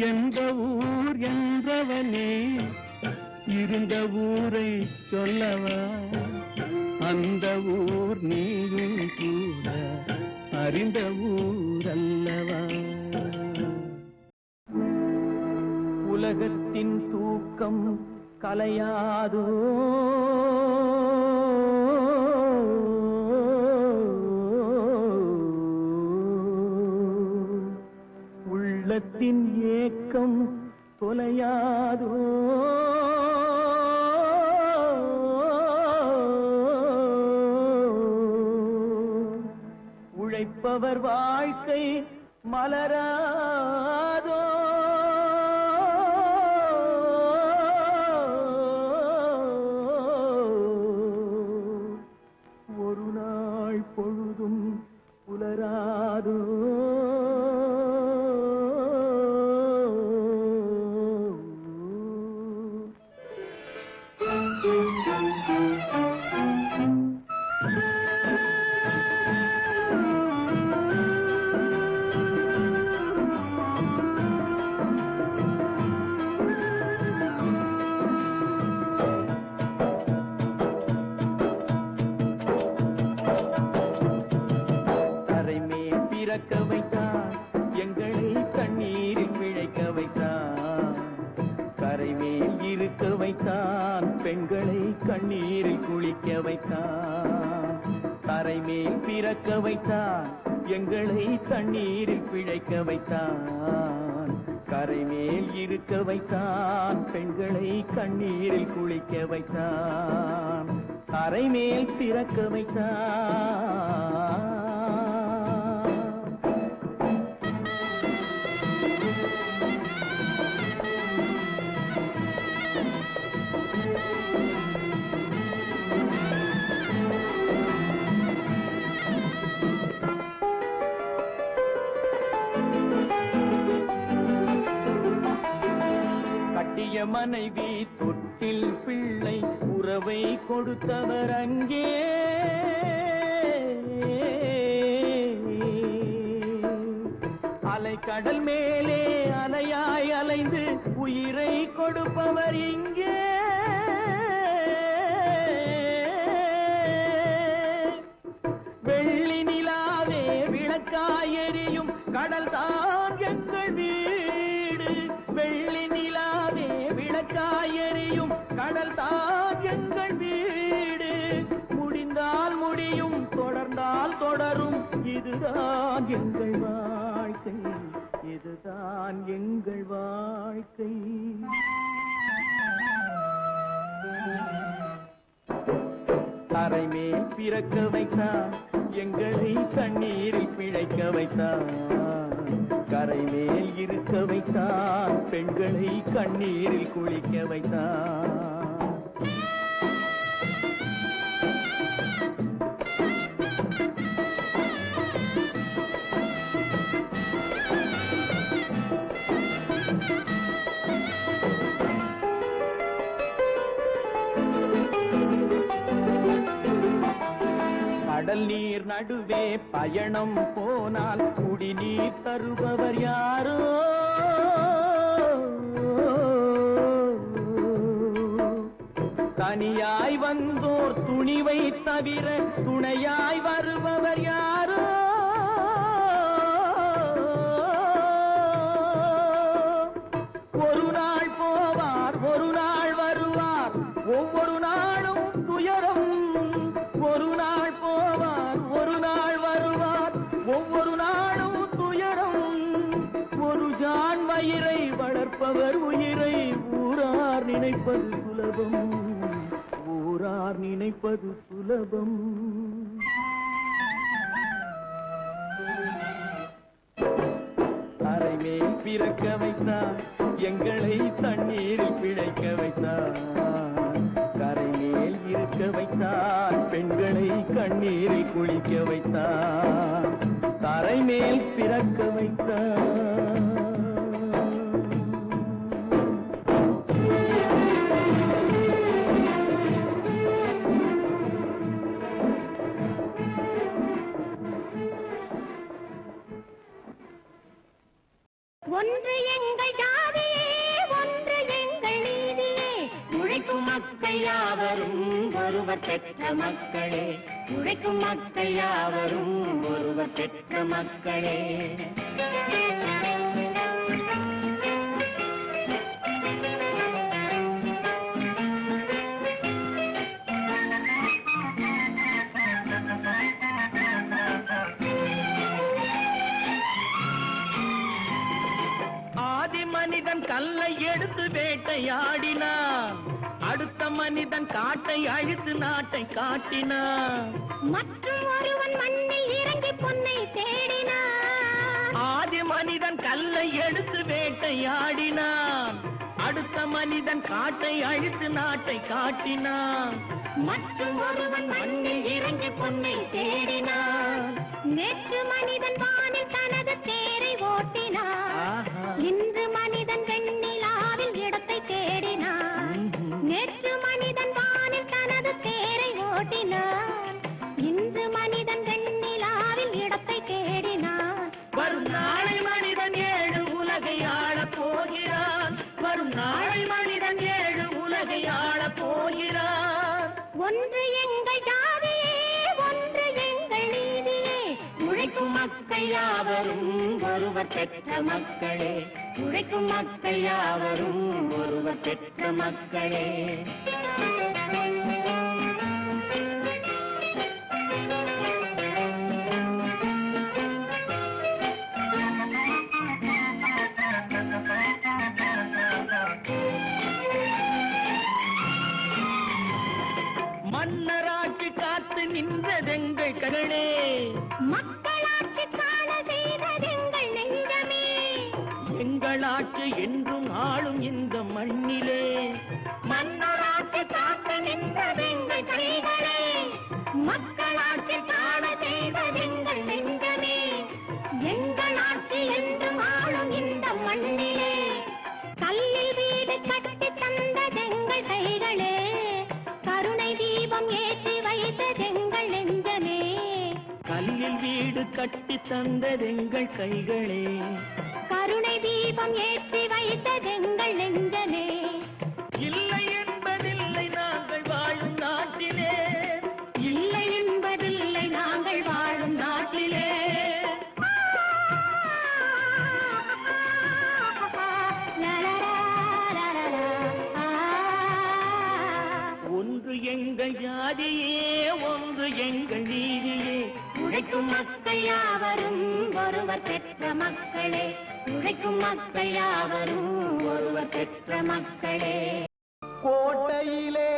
எந்த ஊர் என்றவனே இருந்த ஊரை சொல்லவா, அந்த ஊர் நீயும் கூட அறிந்த ஊர் அல்லவா. உலகத்தின் தூக்கம் கலையாதோ, உள்ளத்தின் ஏக்கம் தொலையாதோ. உழைப்பவர் வாழ்க்கை மலராதோ. ஒரு நாள் பொழுதும் புலராதோ. பிறக்க வைத்தான் எங்களை கண்ணீரில் பிழைக்க வைத்தான், கரைமேல் இருக்க வைத்தான் பெண்களை கண்ணீரில் குளிக்க வைத்தான். கரைமேல் பிறக்க வைத்தான் எங்களை கண்ணீரில் பிழைக்க வைத்தான், கரைமேல் இருக்க வைத்தான் பெண்களை கண்ணீரில் குளிக்க வைத்தான். கரைமேல் பிறக்க வைத்தான். கட்டிய மனைவி தொட்டில் பிள்ளை உறவை கொடுத்தவர் அங்கே, அலை கடல் மேலே அலையாய் அலைந்து உயிரை கொடுப்பவர் இங்கே. வெள்ளி நிலாவே விளக்காய் எரியும் கடல் தான் எங்கள் வீடு, வெள்ளி நிலாவே விளக்காய் எரியும் கடல் தான் எங்கள் வீடு. முடிந்தால் முடியும் தொடர்ந்தால் தொடரும் இதுதான் எங்கள் வாழ்க்கை, இதுதான் எங்கள் வாழ்க்கை. கரைமேல் பிறக்க வைத்தான் எங்களை கண்ணீரில் பிழைக்க வைத்தான் கரை மேல் இருக்க வைத்தான் பெண்களை கண்ணீரில் குளிக்க வைத்தான் கடல் நீர் நடுவே பயணம் போனால் குடிநீர் தருபவர் யாரோ தனியாய் வந்தோர் துணிவை தவிர துணையாய் வருபவர் யாரோ ஒரு நாள் போவார் ஒரு நாள் வருவார் ஒவ்வொரு நாளும் துயரம் ஒரு நாள் போவார் ஒரு நாள் வருவார் ஒவ்வொரு நாளும் துயரம் ஒரு ஜான் வயிறை வளர்ப்பவர் உயிரை ஊரார் நினைப்பது சுலபம் ஊரார் நினைப்பது சுலபம் அரை மேல் பிறக்க வைத்தார் எங்களை தண்ணீரில் பிழைக்க வைத்தார் கரை மேல் இருக்க வைத்தார் பெண்களை கண்ணீரில் குளிக்க வைத்தார் தரை மேல் பிறக்க வைத்தார் ஒன்று எங்கள் ஜாதியே ஒன்று எங்கள் நீதியே உழைக்கும் மக்கள் யாவரும் ஒருவர் பெற்ற மக்களே உழைக்கும் மக்கள் யாவரும் ஒருவர் பெற்ற மக்களே மனிதன் கல்லை எடுத்து வேட்டையாடினான் அடுத்த மனிதன் காட்டை அழித்து நாட்டை காட்டினான் மற்றும் ஒருவன் மண்ணில் இறங்கி பொன்னை தேடினான் ஆதி மனிதன் கல்லை எடுத்து வேட்டையாடினான் அடுத்த மனிதன் காட்டை அழித்து நாட்டை காட்டினான் மற்றும் ஒருவன் மண்ணில் இறங்கி பொன்னை தேடினான் நேற்று மனிதன் வானில் தனது தேரை ஓட்டினான் இன்று மனிதன் வெண்ணிலாவில் இடத்தை தேடினான் நேற்று மனிதன் வானில் தனது தேரை ஓட்டினான் இன்று மனிதன் வெண்ணிலாவில் இடத்தை தேடினான் வரும் நாளை மனிதன் ஏழு உலகை ஆளப் போகிறான் வரும் நாளை மனிதன் ஏழு உலகை ஆளப் போகிறான் ஒன்று எங்கள் ஜாதியே ஒன்று எங்கள் நீதியே உழைக்கும் மக்கள் யாவரும் ஒருவர் பெற்ற மக்களே உழைக்கும் மக்கள் யாவரும் ஒருவர் பெற்ற மக்களே மன்னராட்சி காத்து நின்றதெங்கள் கடலே மக்களாட்சி காண செய்ததெங்கள் நெஞ்சமே எங்களாட்சி என்றும் ஆளும் இந்த மண்ணிலே மன்னராட்சி காத்து நின்றதெங்கள் கைகளே மக்களாட்சி காண செய்ததெங்கள் நெஞ்சமே எங்கள் ஆட்சி என்றும் ஆளும் இந்த மண்ணிலே கல்லில் வீடு கட்டி தந்ததெங்கள் கைகளே கருணை தீபம் ஏற்றி வைத்ததெங்கள் நெஞ்சமே கல்லில் வீடு கட்டி தந்ததெங்கள் கைகளே கருணை தீபம் ஏற்றி வைத்ததெங்கள் நெஞ்சமே இல்லை என்பதில்லை நாங்கள் வாழும் நாட்டிலே இல்லை என்பதில்லை நாங்கள் வாழும் நாட்டிலே ஒன்று எங்கள் ஜாதியே ஒன்று எங்கள் நீதியே உழைக்கும் மக்கள் யாவரும் ஒருவர் பெற்ற மக்களே உழைக்கும் மக்கள் யாவரும் ஒருவர் பெற்ற மக்களே கோட்டையிலே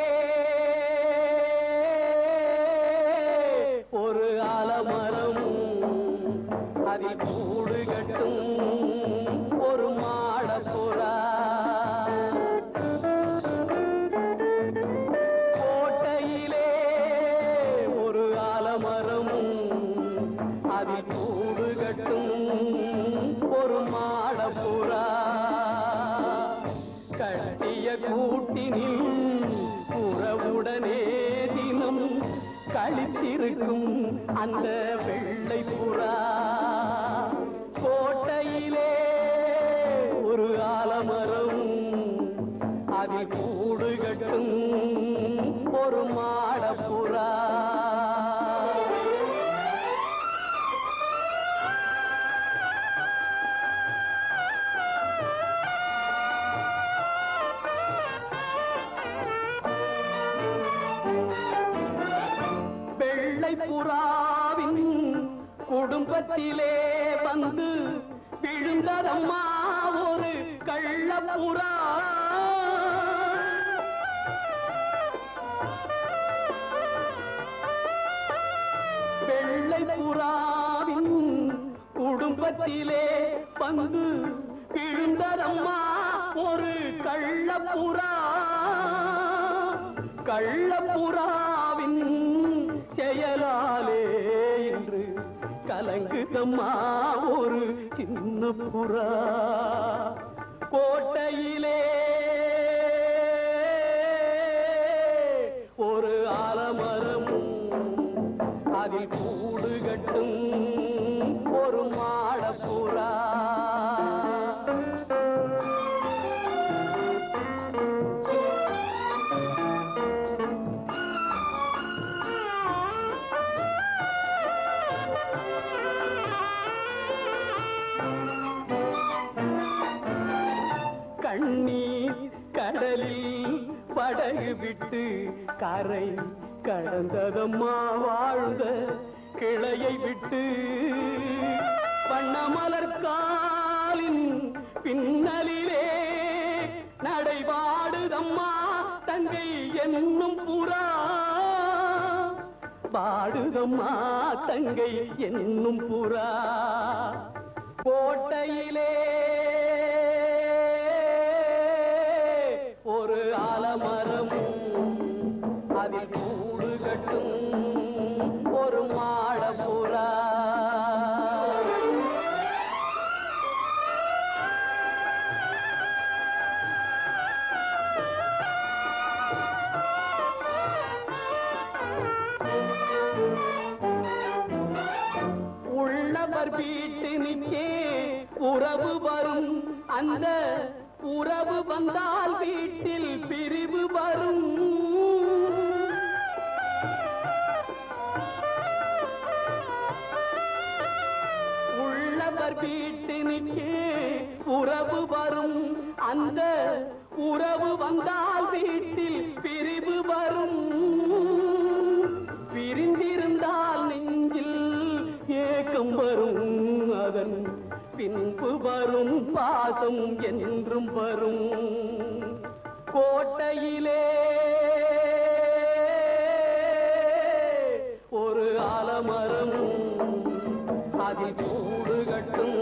அந்த வெள்ளை புறா கோட்டையிலே ஒரு ஆலமரம் அதில் கூடு கட்டும் ஒரு மாடப்புறா புறாவின் குடும்பத்திலே வந்து விழுந்ததம்மா ஒரு கள்ளப்புறா வெள்ளை புறாவின் குடும்பத்திலே வந்து விழுந்ததம்மா ஒரு கள்ளப்புறா கள்ளப்புறாவின் செயலாலே என்று கலங்குதம்மா ஒரு சின்ன புறா கோட்டையிலே ஒரு ஆலமரம் அதில் கூடு கட்டும் ஒரு மாடப்புறா கண்ணீர் கடலில் படகு விட்டு கரை கடந்ததம்மா வாழ்ந்த கிளையை விட்டு வண்ணமலர் காலின் பின்னலிலே நடைபாடுதம்மா தங்கை என்னும் புறா பாடுதம்மா தங்கை என்னும் புறா கோட்டையிலே ஒரு ஆலமரம் அதில் கூடு கட்டும் ஒரு மாடப்புறா உள்ளவர் வீட்டினுக்கே உறவு வரும் அந்த உறவு வந்தால் வீட்டில் பிரிவு வரும் உள்ளவர் வீட்டினுக்கே உறவு வரும் அந்த உறவு வந்தால் வீட்டில் பிரிவு வரும் பிரிந்திருந்தால் நெஞ்சில் ஏக்கம் வரும் அதன் பின்பு வரும் பாசம் என்றும் வரும் கோட்டையிலே ஒரு ஆலமரம் அதில் கூடு கட்டும்